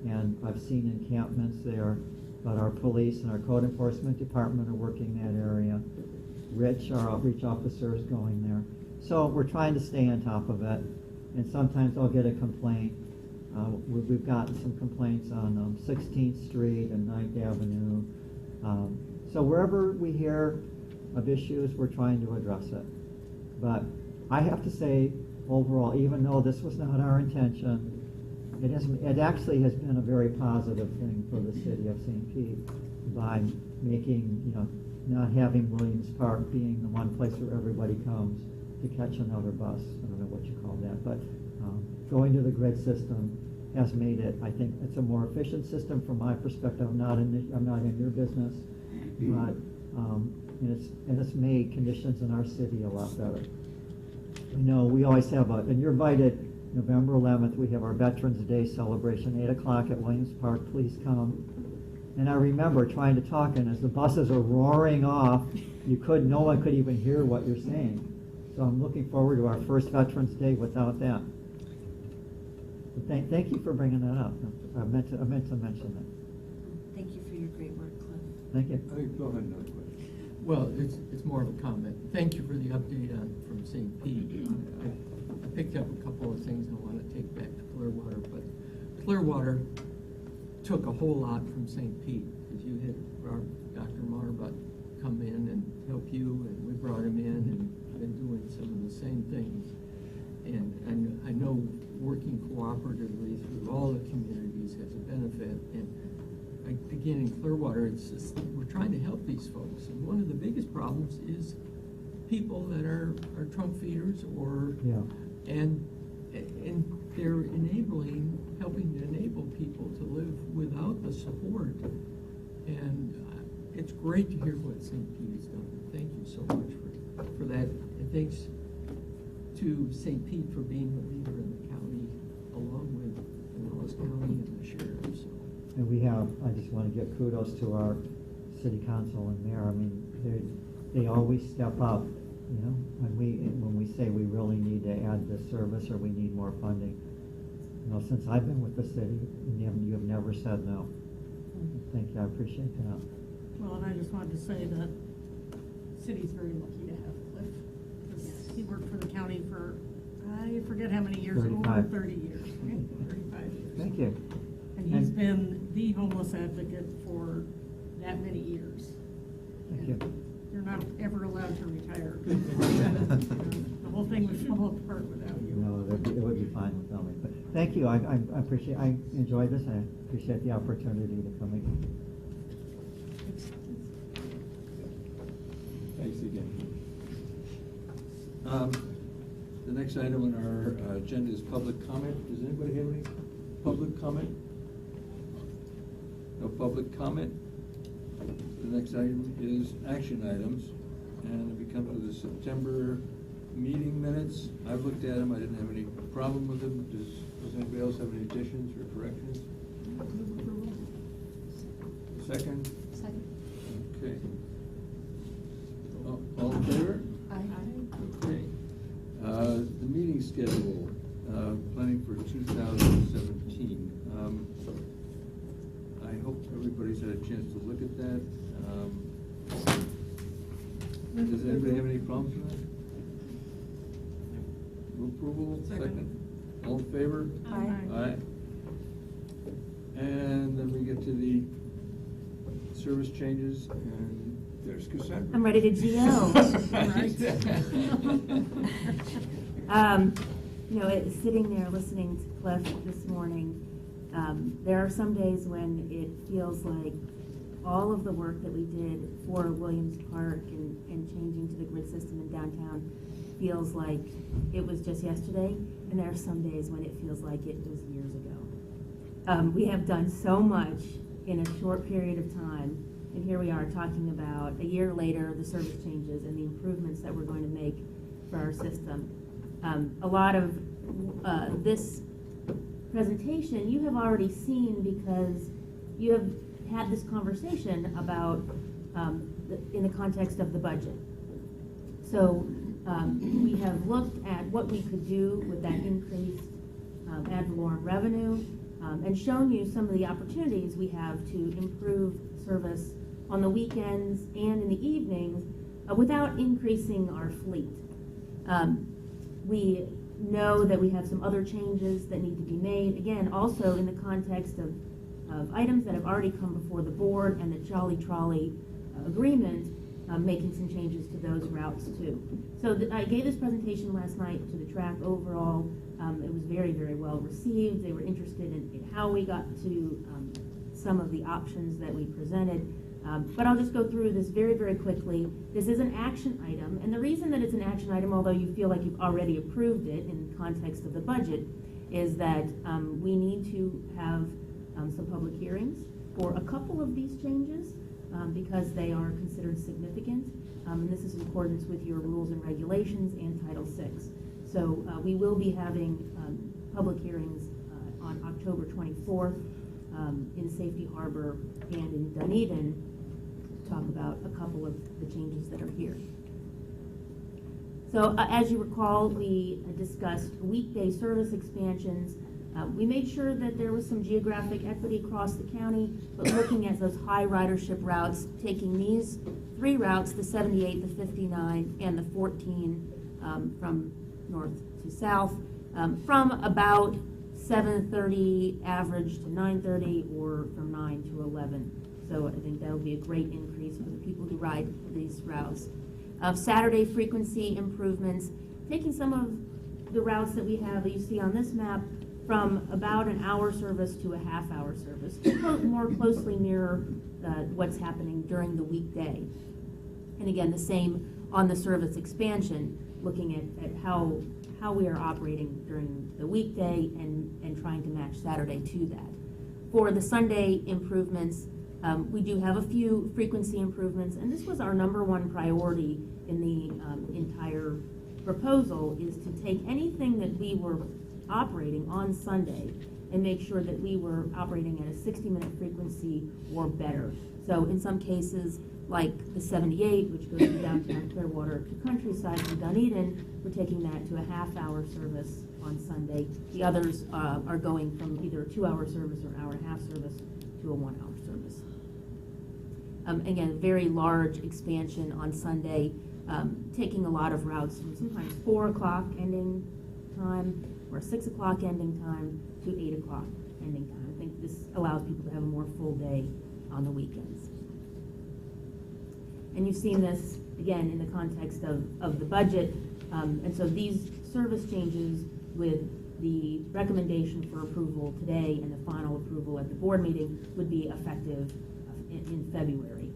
and I've seen encampments there, but our police and our code enforcement department are working that area. Our outreach officer is going there. So we're trying to stay on top of it. And sometimes I'll get a complaint. We've gotten some complaints on 16th Street and 9th Avenue. So wherever we hear of issues, we're trying to address it. But I have to say, overall, even though this was not our intention, it actually has been a very positive thing for the city of St. Pete by making, not having Williams Park being the one place where everybody comes to catch another bus. I don't know what you call that, but going to the grid system has made it, I think it's a more efficient system from my perspective. I'm not in your business, but and it's made conditions in our city a lot better. No, we always have and you're invited, November 11th, we have our Veterans Day celebration, 8 o'clock at Williams Park, please come. And I remember trying to talk, and as the buses are roaring off, no one could even hear what you're saying. So I'm looking forward to our first Veterans Day without that. But thank you for bringing that up. I meant to mention that. Thank you for your great work, Cliff. Thank you. I think Bill had another question. Well, it's more of a comment. Thank you for the update from St. Pete. I picked up a couple of things I want to take back to Clearwater, but Clearwater took a whole lot from St. Pete, because you had Dr. Marbut come in and help you, and we brought him in and been doing some of the same things. And I know working cooperatively through all the communities has a benefit. And again, in Clearwater, it's just, we're trying to help these folks. And one of the biggest problems is people that are trunk feeders and they're helping to enable people to live without the support. And it's great to hear what St. Pete has done. Thank you so much for that. And thanks to St. Pete for being the leader in the county, along with Pinellas County and the sheriff. So. And I just want to give kudos to our city council and mayor. I mean, they always step up, when we say we really need to add this service or we need more funding. Since I've been with the city, you have never said no. Thank you, I appreciate that. Well, and I just wanted to say that the city's very lucky to have Cliff. 'Cause he worked for the county for, I forget how many years, 35. over 30 years, right? 35 years. Thank you. And he's been the homeless advocate for that many years. Thank you. You're not ever allowed to retire. The whole thing would fall apart without you. No, it would be fine without me. But thank you. I enjoyed this. I appreciate the opportunity to come in. Thanks again. The next item on our agenda is public comment. Does anybody have any public comment? No public comment? The next item is action items, and we come to the September meeting minutes. I've looked at them. I didn't have any problem with them. Does anybody else have any additions or corrections? Second? Second. Okay. All in favor? Aye. Okay. The meeting schedule, planning for 2017. I hope everybody's had a chance to look at that. Does anybody have any problems with that? Move approval, second. All in favor? Aye. Aye. And then we get to the service changes, and there's Cassandra. I'm ready to GO. Sitting there listening to Cliff this morning, there are some days when it feels like all of the work that we did for Williams Park and changing to the grid system in downtown feels like it was just yesterday, and there are some days when it feels like it was years ago. We have done so much in a short period of time, and here we are talking about a year later the service changes and the improvements that we're going to make for our system. A lot of this presentation you have already seen because you have had this conversation about in the context of the budget. So we have looked at what we could do with that increased ad valorem revenue and shown you some of the opportunities we have to improve service on the weekends and in the evenings without increasing our fleet. We know that we have some other changes that need to be made, again, also in the context of items that have already come before the board and the Jolly Trolley agreement, making some changes to those routes too. So I gave this presentation last night to the track overall. It was very, very well received. They were interested in how we got to some of the options that we presented. But I'll just go through this very, very quickly. This is an action item, and the reason that it's an action item, although you feel like you've already approved it in the context of the budget, is that we need to have some public hearings for a couple of these changes because they are considered significant, and this is in accordance with your rules and regulations and Title VI. So we will be having public hearings on October 24th in Safety Harbor and in Dunedin to talk about a couple of the changes that are here. So as you recall, we discussed weekday service expansions. We made sure that there was some geographic equity across the county, but looking at those high ridership routes, taking these 3 routes, the 78, the 59, and the 14 from north to south, from about 7:30 average to 9:30, or from 9 to 11. So I think that will be a great increase for the people who ride these routes. Saturday frequency improvements, taking some of the routes that we have that you see on this map from about an hour service to a half-hour service to more closely mirror what's happening during the weekday. And again, the same on the service expansion, looking at how we are operating during the weekday and trying to match Saturday to that. For the Sunday improvements, we do have a few frequency improvements, and this was our #1 priority in the entire proposal, is to take anything that we were operating on Sunday and make sure that we were operating at a 60-minute frequency or better. So in some cases, like the 78, which goes from downtown Clearwater to Countryside to Dunedin, we're taking that to a half-hour service on Sunday. The others are going from either a 2-hour service or hour-and-a-half service to a 1-hour service. Again, very large expansion on Sunday, taking a lot of routes from sometimes 4 o'clock ending time or 6 o'clock ending time to 8 o'clock ending time. I think this allows people to have a more full day on the weekends. And you've seen this, again, in the context of the budget. And so these service changes, with the recommendation for approval today and the final approval at the board meeting, would be effective in February,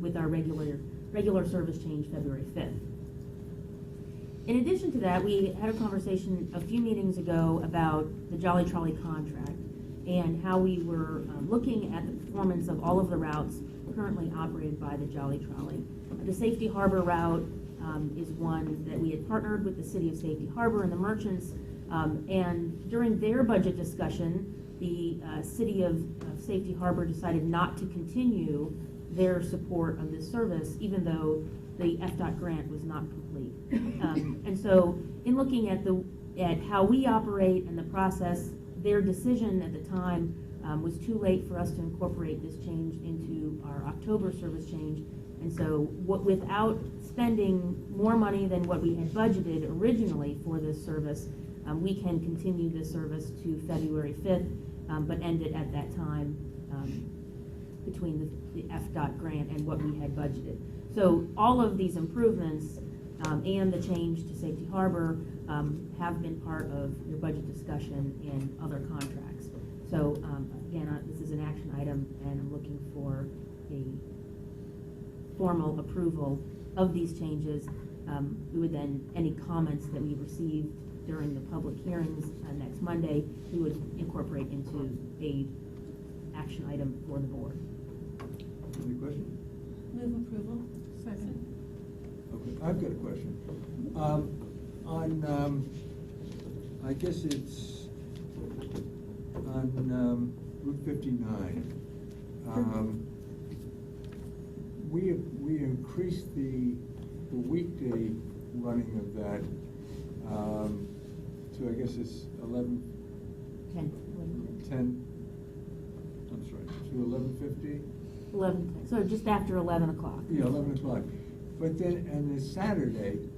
with our regular service change February 5th. In addition to that, we had a conversation a few meetings ago about the Jolly Trolley contract and how we were looking at the performance of all of the routes currently operated by the Jolly Trolley. The Safety Harbor route is one that we had partnered with the City of Safety Harbor and the merchants, and during their budget discussion, the City of Safety Harbor decided not to continue their support of this service, even though the FDOT grant was not complete. And so in looking at how we operate and the process, their decision at the time was too late for us to incorporate this change into our October service change. And so without spending more money than what we had budgeted originally for this service, we can continue this service to February 5th, but end it at that time between the FDOT grant and what we had budgeted. So all of these improvements and the change to Safety Harbor have been part of your budget discussion and other contracts. So again, this is an action item, and I'm looking for a formal approval of these changes. We would then, any comments that we received during the public hearings next Monday, we would incorporate into a action item for the board. Any questions? Move approval. Second. Okay, I've got a question. I guess it's on Route 59. We increased the weekday running of that to, I guess it's 10, I'm sorry, to 11:50? 11, so just after 11 o'clock. Yeah, 11 o'clock. But then on this Saturday,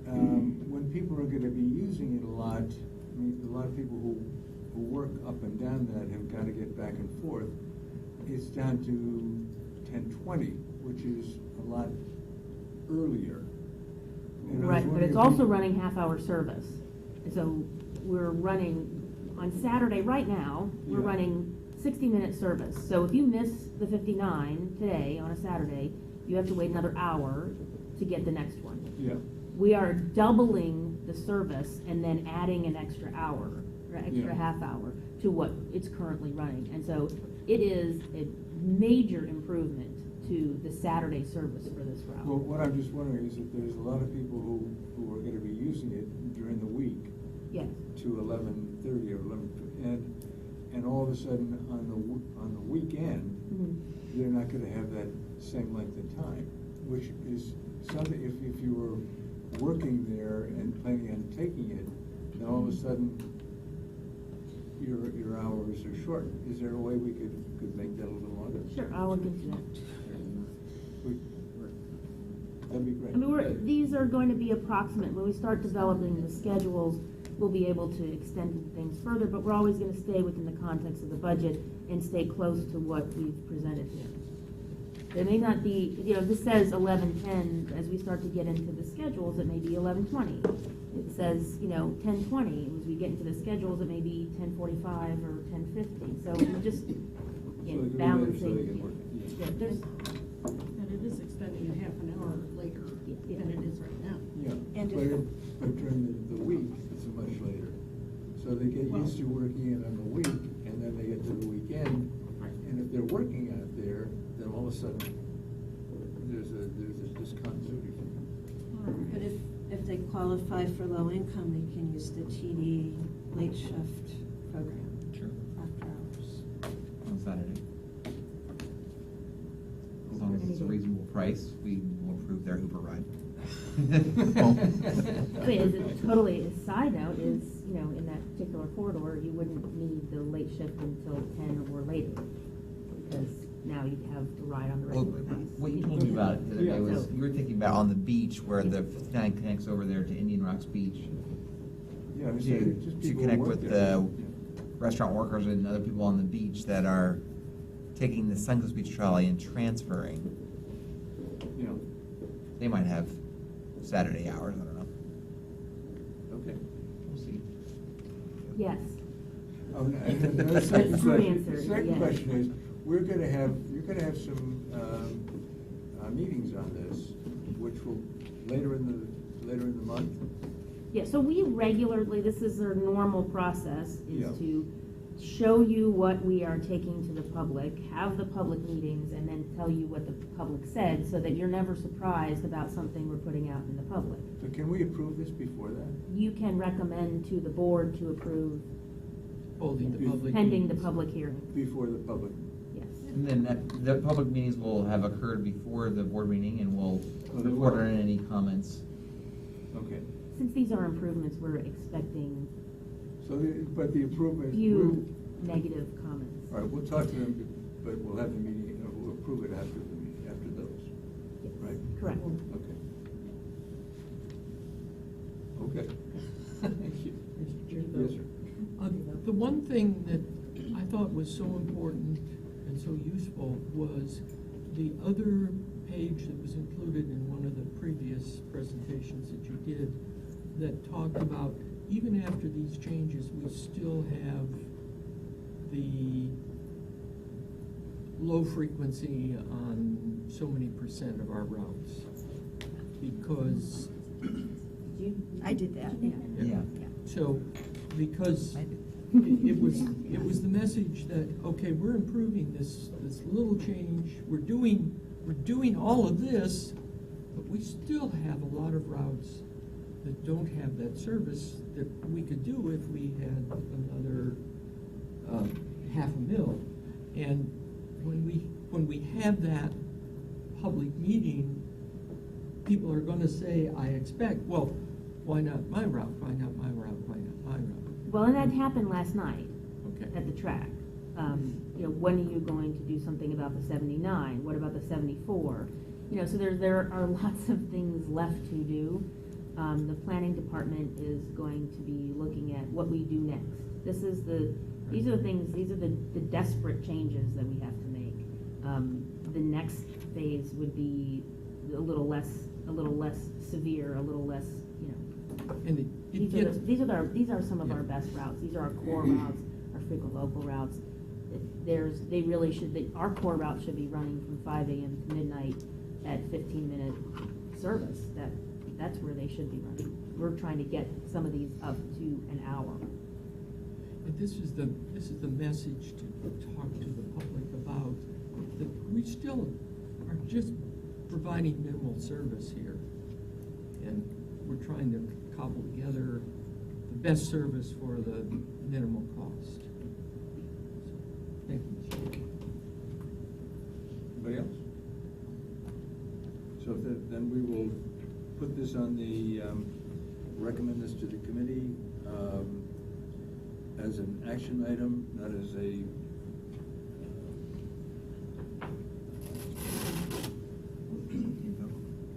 when people are going to be using it a lot, I mean, a lot of people who work up and down that have got to get back and forth, it's down to 10:20, which is a lot earlier. And I was Right, but wondering it's if also we- running half-hour service. And so we're running, on Saturday, right now, we're Yeah. running 60-minute service. So if you miss the 59 today on a Saturday, you have to wait another hour to get the next one. Yeah. We are doubling the service and then adding an extra hour, or extra Yeah. half hour, to what it's currently running. And so it is a major improvement to the Saturday service for this route. Well, what I'm just wondering is that there's a lot of people who are gonna be using it during the week Yes. to 11:30 or 11, and all of a sudden on the weekend, Mhm. they're not gonna have that same length of time, which is something, if you were working there and planning on taking it, then all of a sudden, your hours are shortened. Is there a way we could make that a little longer? Sure, I'll look into that. That'd be great. I mean, these are going to be approximate. When we start developing the schedules, we'll be able to extend things further, but we're always going to stay within the context of the budget and stay close to what we've presented here. There may not be, this says 11:10. As we start to get into the schedules, it may be 11:20. It says, 10:20. As we get into the schedules, it may be 10:45 or 10:50. So we just, So they can balancing. so they can work it. Yeah, there's, And it is extending it half an hour later Yeah. than it is right now. Yeah, And but, if- but during the week, it's much later. So they get used to working it on the week, and then they get to the weekend, and if they're working out there, then all of a sudden, there's a discontinuity. But if they qualify for low income, they can use the TD late shift program. Sure. After hours. On Saturday. As long as it's a reasonable price, we will approve their Uber ride. Wait, is it totally, a side note is, in that particular corridor, you wouldn't need the late shift until 10 or later. Because now you have to ride on the Well, regular pass. what you told me about it the other day Yeah. was, you were thinking about on the beach where the 59 connects over there to Indian Rocks Beach. Yeah, it's To, just to people who connect work with there. the restaurant workers and other people on the beach that are taking the Suncoast Beach trolley and transferring. Yeah, They might have Saturday hours, I don't know. okay. We'll see. Yes. And the second Short question, answer, the second yes. question is, you're gonna have some, meetings on this, which will, later in the month? Yeah, so we regularly, this is our normal process, Yeah. is to show you what we are taking to the public, have the public meetings, and then tell you what the public said, so that you're never surprised about something we're putting out in the public. So can we approve this before that? You can recommend to the board to approve Holding the public. pending the meetings. public hearing, Before the public? yes. And then the public meetings will have occurred before the board meeting, and we'll Oh, they will. order in any comments. Okay. Since these are improvements, we're expecting So, but the improvement. few negative comments. All right, we'll talk to them, but we'll have the meeting, we'll approve it after those, Yes, right? correct. Okay. Okay. Thank you. Mr. Chair, Yes, sir. The one thing that I thought was so important and so useful was the other page that was included in one of the previous presentations that you did that talked about, even after these changes, we still have the low frequency on so many percent of our routes. Because I did that. Yeah. so, because I did. it was the message that, okay, we're improving this little change, we're doing all of this, but we still have a lot of routes that don't have that service that we could do if we had another $500,000. And when we have that public meeting, people are gonna say, I expect, well, why not my route? Why not my route? Why not my route? Well, and that happened last night Okay. at the track. When are you going to do something about the 79? What about the 74? So there are lots of things left to do. The planning department is going to be looking at what we do next. These are the desperate changes that we have to make. The next phase would be a little less severe, a little less, And These are some of Yeah. our best routes. These are our core routes, our frequent local routes. Our core route should be running from 5 a.m. to midnight at 15-minute service. That's where they should be running. We're trying to get some of these up to an hour. And this is the message to talk to the public about, that we still are just providing minimal service here. And we're trying to cobble together the best service for the minimal cost. Thank you. Anybody else? So then we will put this on the, recommend this to the committee as an action item, not as a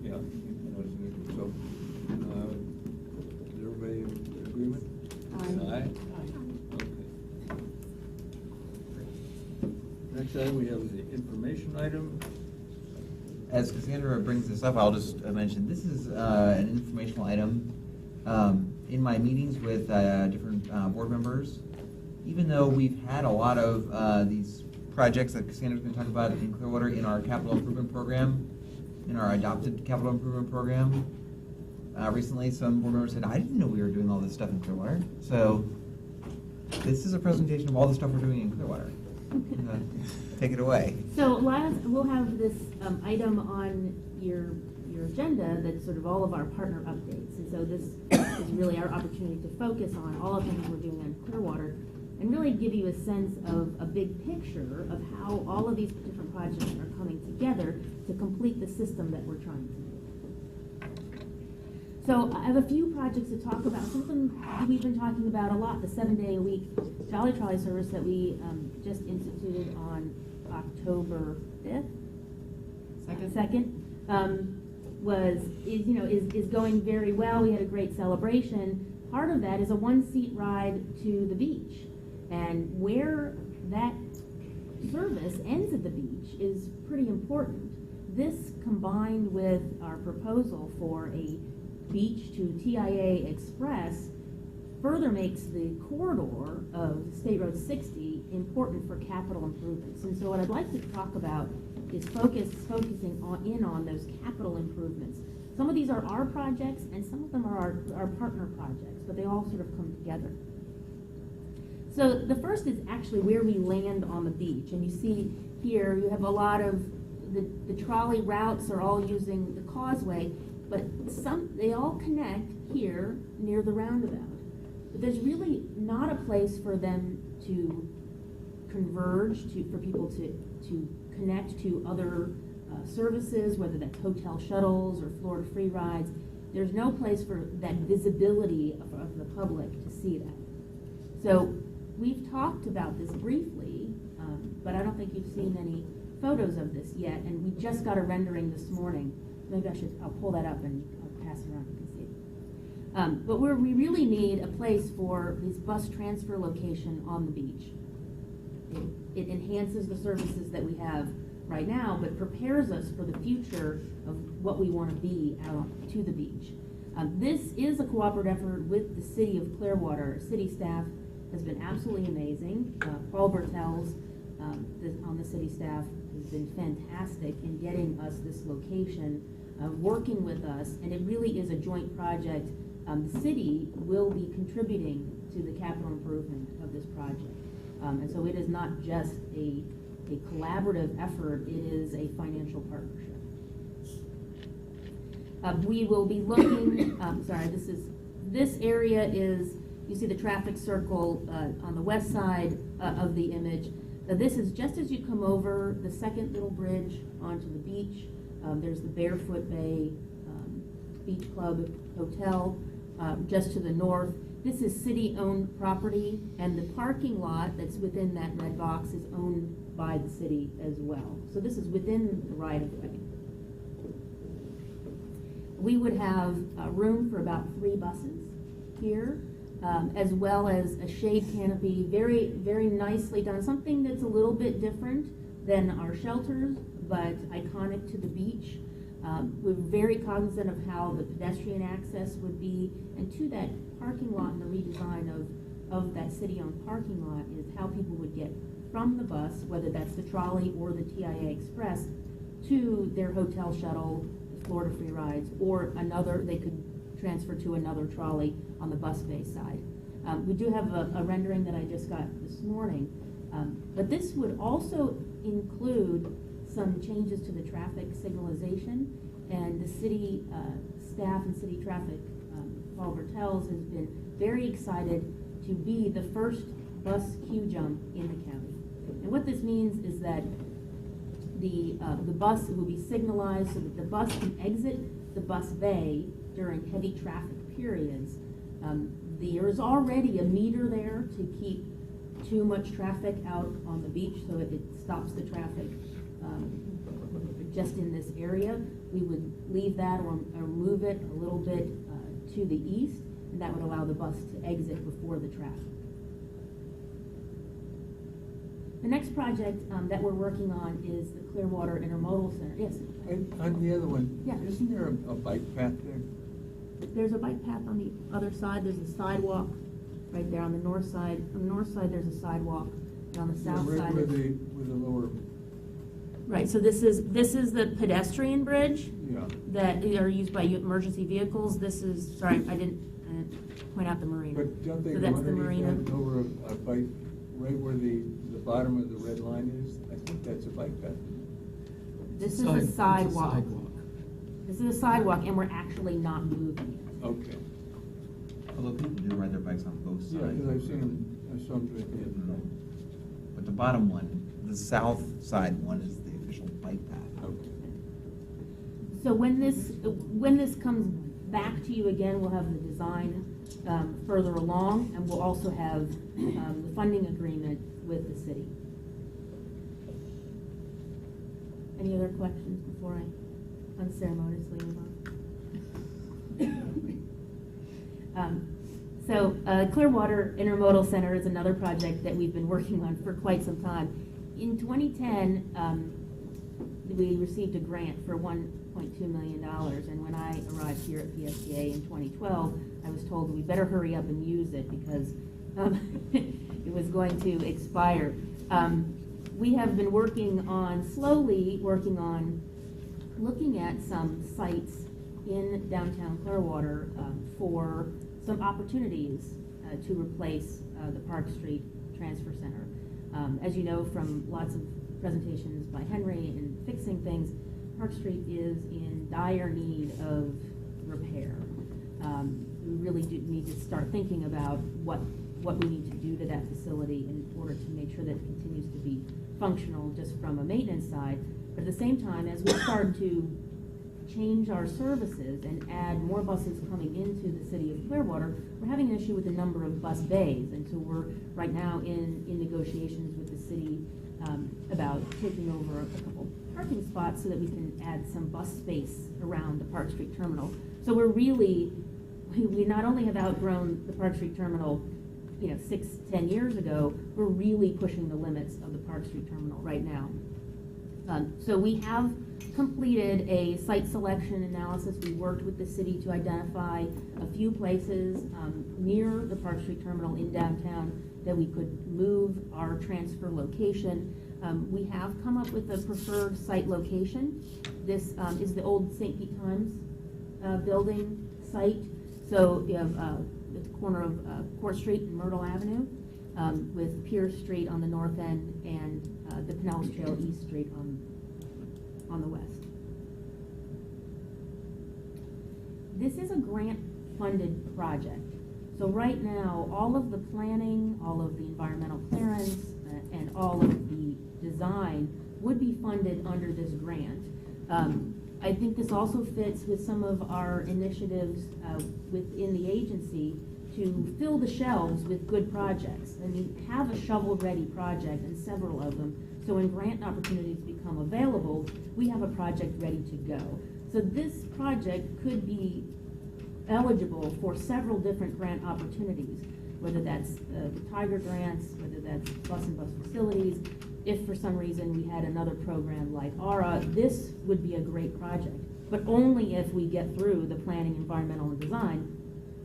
yeah, so, is everybody in agreement? Aye. Okay. Next item, we have the information item. As Cassandra brings this up, I'll just mention, this is an informational item. In my meetings with different board members, even though we've had a lot of these projects that Cassandra's going to talk about in Clearwater in our capital improvement program, in our adopted capital improvement program, recently some board members said, I didn't know we were doing all this stuff in Clearwater. So this is a presentation of all the stuff we're doing in Clearwater. Take it away. So we'll have this item on your agenda that's sort of all of our partner updates. And so this is really our opportunity to focus on all of the things we're doing on Clearwater and really give you a sense of a big picture of how all of these different projects are coming together to complete the system that we're trying to make. So I have a few projects to talk about. Some of them we've been talking about a lot. The 7-day-a-week Jolly Trolley service that we just instituted on October 5th. Second. Is going very well. We had a great celebration. Part of that is a 1-seat ride to the beach. And where that service ends at the beach is pretty important. This, combined with our proposal for a beach to TIA Express, further makes the corridor of State Road 60 important for capital improvements. And so what I'd like to talk about is focusing on those capital improvements. Some of these are our projects and some of them are our partner projects, but they all sort of come together. So the first is actually where we land on the beach. And you see here, you have a lot of the trolley routes are all using the causeway, but they all connect here near the roundabout. But there's really not a place for them to converge, for people to connect to other services, whether that's hotel shuttles or Florida free rides. There's no place for that visibility of the public to see that. So we've talked about this briefly, but I don't think you've seen any photos of this yet, and we just got a rendering this morning. Maybe I'll pull that up and I'll pass it around, you can see it. But we really need a place for this bus transfer location on the beach. It enhances the services that we have right now, but prepares us for the future of what we want to be out to the beach. This is a cooperative effort with the city of Clearwater. City staff has been absolutely amazing. Paul Bertels on the city staff has been fantastic in getting us this location, working with us, and it really is a joint project. The city will be contributing to the capital improvement of this project. And so it is not just a collaborative effort, it is a financial partnership. We will be looking, this area is, you see the traffic circle on the west side of the image. This is just as you come over the second little bridge onto the beach. There's the Barefoot Bay Beach Club Hotel just to the north. This is city-owned property, and the parking lot that's within that red box is owned by the city as well. So this is within the right-of-way. We would have room for about 3 buses here, as well as a shade canopy, very, very nicely done. Something that's a little bit different than our shelters, but iconic to the beach. We're very cognizant of how the pedestrian access would be, and to that parking lot and the redesign of that city-owned parking lot is how people would get from the bus, whether that's the trolley or the TIA Express, to their hotel shuttle, Florida free rides, or they could transfer to another trolley on the bus bay side. We do have a rendering that I just got this morning, but this would also include some changes to the traffic signalization, and the city staff and city traffic, Paul Bertels, has been very excited to be the first bus queue jump in the county. And what this means is that the bus will be signalized so that the bus can exit the bus bay during heavy traffic periods. There is already a meter there to keep too much traffic out on the beach, so it stops the traffic just in this area. We would leave that or move it a little bit to the east, and that would allow the bus to exit before the traffic. The next project that we're working on is the Clearwater Intermodal Center. Yes? On the other one, Yeah. isn't there a bike path there? There's a bike path on the other side. There's a sidewalk right there on the north side. On the north side, there's a sidewalk, and on the south Right side. where the lower, Right, so this is the pedestrian bridge yeah. that are used by emergency vehicles. This is, sorry, I didn't point out the marina. But don't they So go that's the underneath marina. that over a bike, right where the bottom of the red line is? I think that's a bike path. This is Side- a it's a sidewalk. This is a sidewalk, and we're actually not moving it. Okay. Although people do ride their bikes on both sides. Yeah, because I saw them doing it. But the bottom one, the south side one, is the official bike path. Okay. So when this comes back to you again, we'll have the design further along, and we'll also have the funding agreement with the city. Any other questions before I unceremoniously move on? So Clearwater Intermodal Center is another project that we've been working on for quite some time. In 2010, we received a grant for $1.2 million, and when I arrived here at PSTA in 2012, I was told that we better hurry up and use it because it was going to expire. We have been slowly working on looking at some sites in downtown Clearwater for some opportunities to replace the Park Street Transfer Center. As you know from lots of presentations by Henry and fixing things, Park Street is in dire need of repair. We really do need to start thinking about what we need to do to that facility in order to make sure that it continues to be functional just from a maintenance side. But at the same time, as we start to change our services and add more buses coming into the city of Clearwater, we're having an issue with the number of bus bays. And so we're right now in negotiations with the city about taking over a couple parking spots so that we can add some bus space around the Park Street Terminal. So we not only have outgrown the Park Street Terminal 6-10 years ago, we're really pushing the limits of the Park Street Terminal right now. So we have completed a site selection analysis. We worked with the city to identify a few places near the Park Street Terminal in downtown that we could move our transfer location. We have come up with a preferred site location. This is the old St. Pete Times building site. So you have the corner of Court Street and Myrtle Avenue with Pierce Street on the north end and the Pinellas Trail East Street on the west. This is a grant-funded project. So right now, all of the planning, all of the environmental clearance, and all of the design would be funded under this grant. I think this also fits with some of our initiatives within the agency to fill the shelves with good projects. I mean, have a shovel-ready project and several of them, so when grant opportunities become available, we have a project ready to go. So this project could be eligible for several different grant opportunities, whether that's the Tiger grants, whether that's bus and bus facilities. If for some reason we had another program like ARA, this would be a great project, but only if we get through the planning, environmental, and design,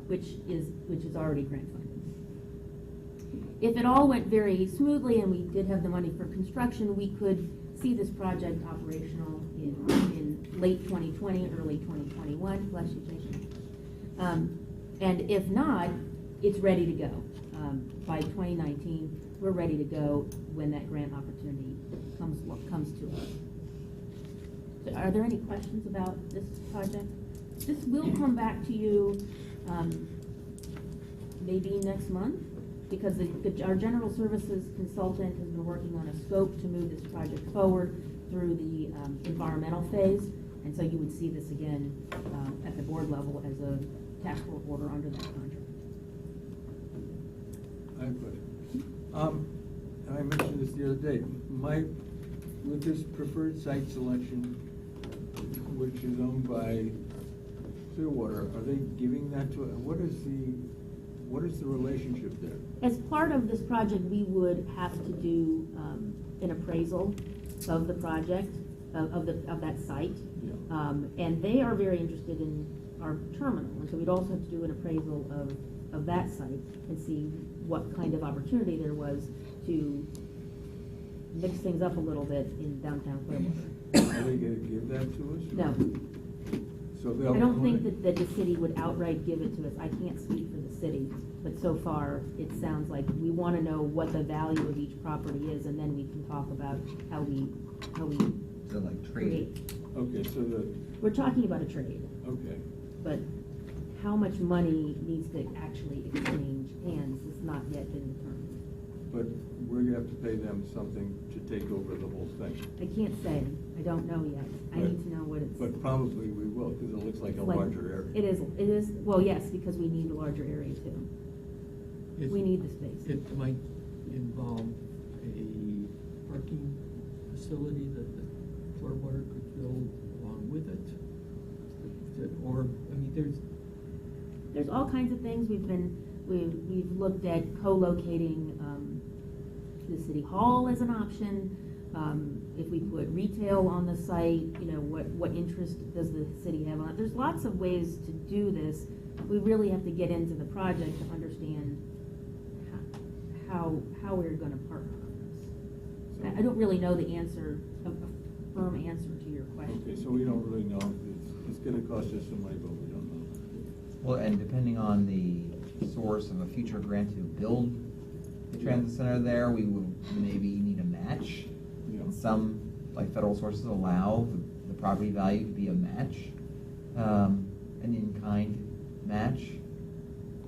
which is already grant funded. If it all went very smoothly and we did have the money for construction, we could see this project operational in late 2020, early 2021. Bless you, Jason. And if not, it's ready to go. By 2019, we're ready to go when that grant opportunity comes to us. Are there any questions about this project? This will come back to you maybe next month, because our general services consultant has been working on a scope to move this project forward through the environmental phase, and so you would see this again at the board level as a task force order under that contract. I have a question. And I mentioned this the other day. With this preferred site selection, which is owned by Clearwater, are they giving that to, what is the relationship there? As part of this project, we would have to do an appraisal of the project, of that site. Yeah. And they are very interested in our terminal, and so we'd also have to do an appraisal of that site and see what kind of opportunity there was to mix things up a little bit in downtown Clearwater. Are they gonna give that to us? No. So they'll. I don't think that the city would outright give it to us. I can't speak for the city, but so far, it sounds like we want to know what the value of each property is, and then we can talk about how we So like trade. create. Okay, so We're talking about a trade, okay. but how much money needs to actually exchange hands has not yet been determined. But we're gonna have to pay them something to take over the whole thing. I can't say. I don't know yet. I Right. need to know what it's. But probably we will, because it looks like a like. larger area. It is, well, yes, because we need a larger area too. Is- We need the space. It might involve a parking facility that the Clearwater could build along with it. Or, I mean, There's all kinds of things. We've looked at co-locating the city hall as an option. If we put retail on the site, what interest does the city have on it? There's lots of ways to do this. We really have to get into the project to understand how we're going to partner on this. I don't really know the answer, a firm answer to your question. Okay, so we don't really know. It's gonna cost us some money, but we don't know. Well, and depending on the source of a future grant to build the transit center there, we would maybe need a match. Yeah. And some, like federal sources, allow the property value to be a match, an in-kind match.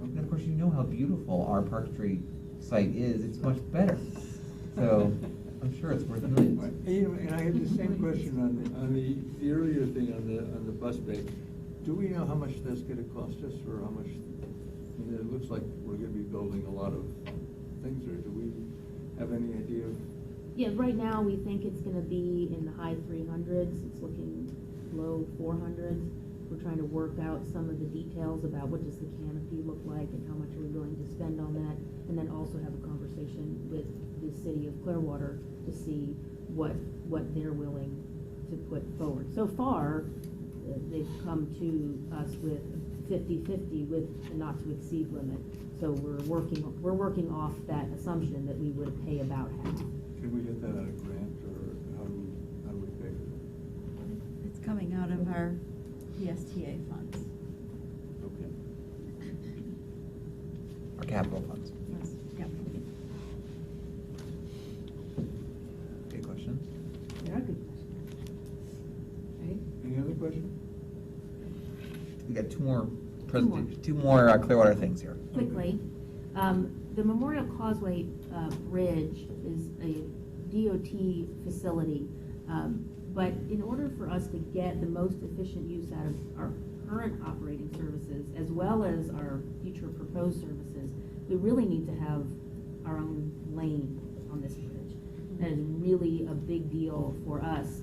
And of course, you know how beautiful our Park Street site is. It's much better. So I'm sure it's worth millions. Right. And I had the same question on the earlier thing on the bus bay. Do we know how much that's gonna cost us, or how much? I mean, it looks like we're gonna be building a lot of things there. Do we have any idea of? Yeah, right now, we think it's gonna be in the high 300s. It's looking low 400s. We're trying to work out some of the details about what does the canopy look like and how much are we willing to spend on that. And then also have a conversation with the city of Clearwater to see what they're willing to put forward. So far, they've come to us with 50-50 with a not to exceed limit. So we're working off that assumption that we would pay about half. Can we get that out of grant, or how do we pay for that? It's coming out of our PSTA funds. Okay. Our capital funds. Yes. Yep. Good question. There are good questions. Right? Any other questions? We got two more more. Clearwater things here. Quickly, the Memorial Causeway Bridge is a DOT facility, but in order for us to get the most efficient use out of our current operating services, as well as our future proposed services, we really need to have our own lane on this bridge. That is really a big deal for us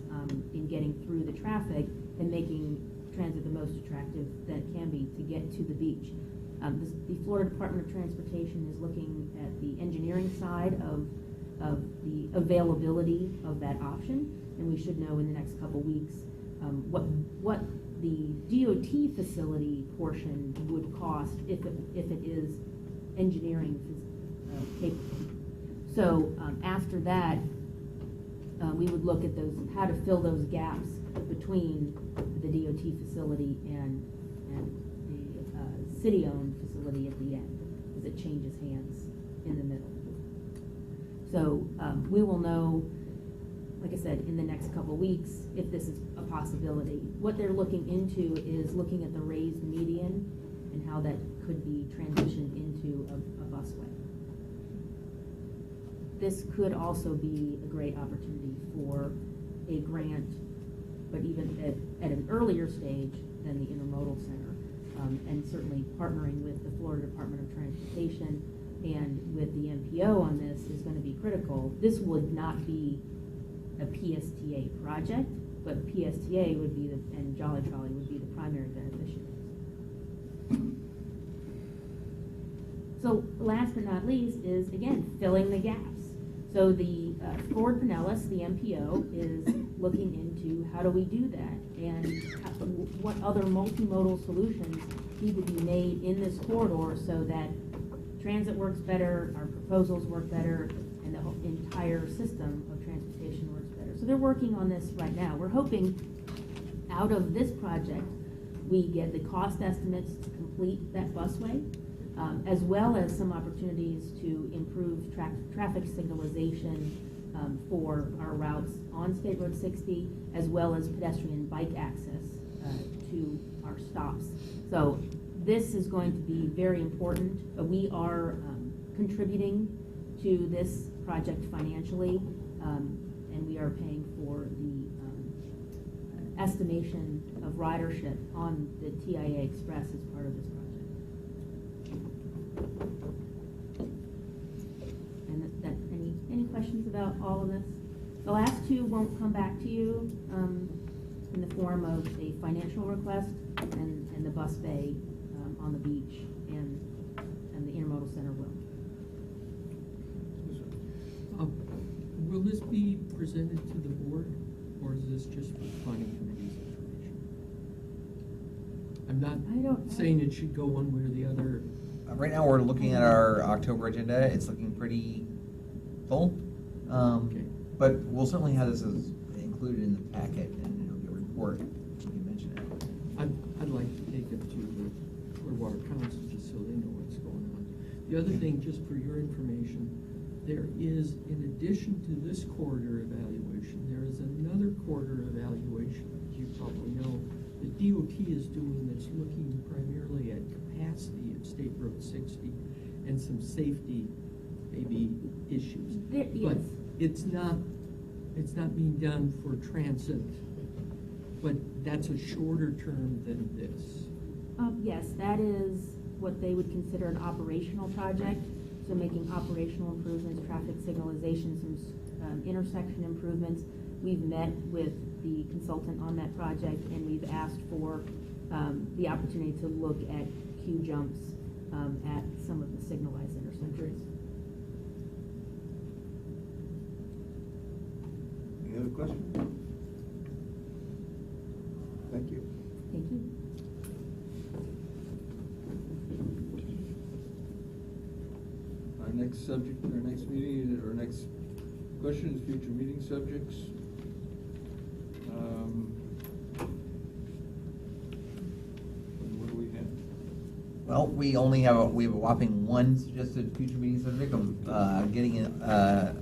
in getting through the traffic and making transit the most attractive that it can be to get to the beach. The Florida Department of Transportation is looking at the engineering side of the availability of that option, and we should know in the next couple weeks what the DOT facility portion would cost if it is engineering capable. So after that, we would look at how to fill those gaps between the DOT facility and the city-owned facility at the end, as it changes hands in the middle. So we will know, like I said, in the next couple of weeks, if this is a possibility. What they're looking into is looking at the raised median and how that could be transitioned into a busway. This could also be a great opportunity for a grant, but even at an earlier stage than the Intermodal Center. And certainly partnering with the Florida Department of Transportation and with the MPO on this is going to be critical. This would not be a PSTA project, but PSTA would be and Jolly Trolley would be the primary beneficiaries. So last but not least is, again, filling the gaps. So the Ford Pinellas, the MPO, is looking into how do we do that and what other multimodal solutions need to be made in this corridor so that transit works better, our proposals work better, and the whole entire system of transportation works better. So they're working on this right now. We're hoping out of this project, we get the cost estimates to complete that busway, as well as some opportunities to improve traffic signalization for our routes on State Road 60, as well as pedestrian bike access to our stops. So this is going to be very important. We are contributing to this project financially, and we are paying for the estimation of ridership on the TIA Express as part of this project. And any questions about all of this? The last two won't come back to you in the form of a financial request and the bus bay on the beach and the Intermodal Center will. Will this be presented to the board, or is this just for planning committee's information? I'm not saying it should go one way or the other. Right now, we're looking at our October agenda. It's looking pretty full. Okay. But we'll certainly have this as included in the packet, and it'll be a report. You can mention it. I'd like to take it to the Clearwater Council just so they know what's going on. The other thing, just for your information, there is, in addition to this corridor evaluation, there is another corridor evaluation, as you probably know, the DOT is doing that's looking primarily at capacity of State Road 60 and some safety, maybe, issues. Yes. But it's not being done for transit, but that's a shorter term than this. Yes, that is what they would consider an operational project. So making operational improvements, traffic signalization, some intersection improvements. We've met with the consultant on that project, and we've asked for the opportunity to look at queue jumps at some of the signalized intersections. Any other questions? Thank you. Thank you. Our next subject, our next meeting, our next question is future meeting subjects. What do we have? Well, we have a whopping one suggested future meeting subject of getting a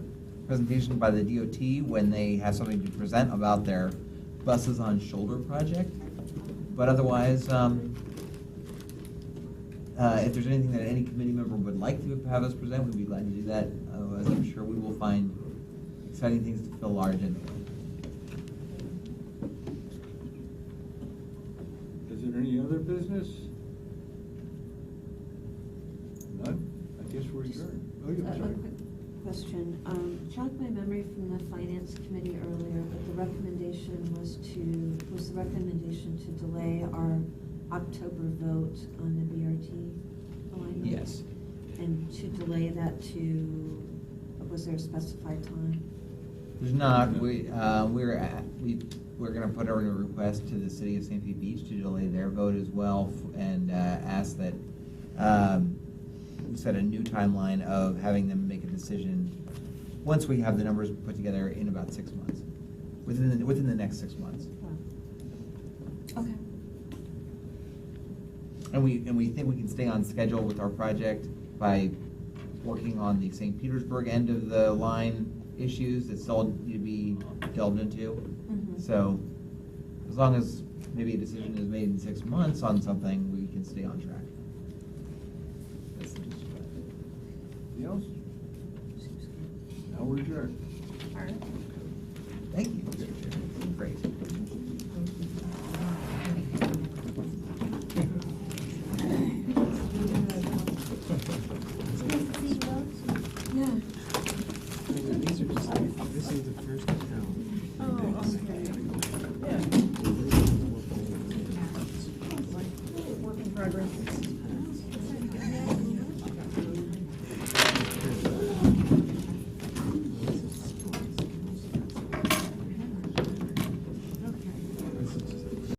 presentation by the DOT when they have something to present about their buses on shoulder project. But otherwise, if there's anything that any committee member would like to have us present, we'd be glad to do that. Otherwise, I'm sure we will find exciting things to fill our agenda with. Is there any other business? None? I guess we're adjourned. Oh, yeah, A sorry. quick question. Jogged my memory from the finance committee earlier, but the recommendation was the recommendation to delay our October vote on the BRT alignment? Yes. And to delay that to, was there a specified time? There's not. We're going to put out a request to the city of St. Pete Beach to delay their vote as well, and ask that we set a new timeline of having them make a decision once we have the numbers put together in about 6 months, within the next 6 months. Okay. And we think we can stay on schedule with our project by working on the St. Petersburg end of the line issues that still need to be delved into. Mhm. So as long as maybe a decision is made in 6 months on something, we can stay on track. Anything else? Now we're adjourned. All right. Thank you, Mr. Chairman. Great. Yeah. These are just, this is the first account. Oh, okay. Yeah. Work in progress.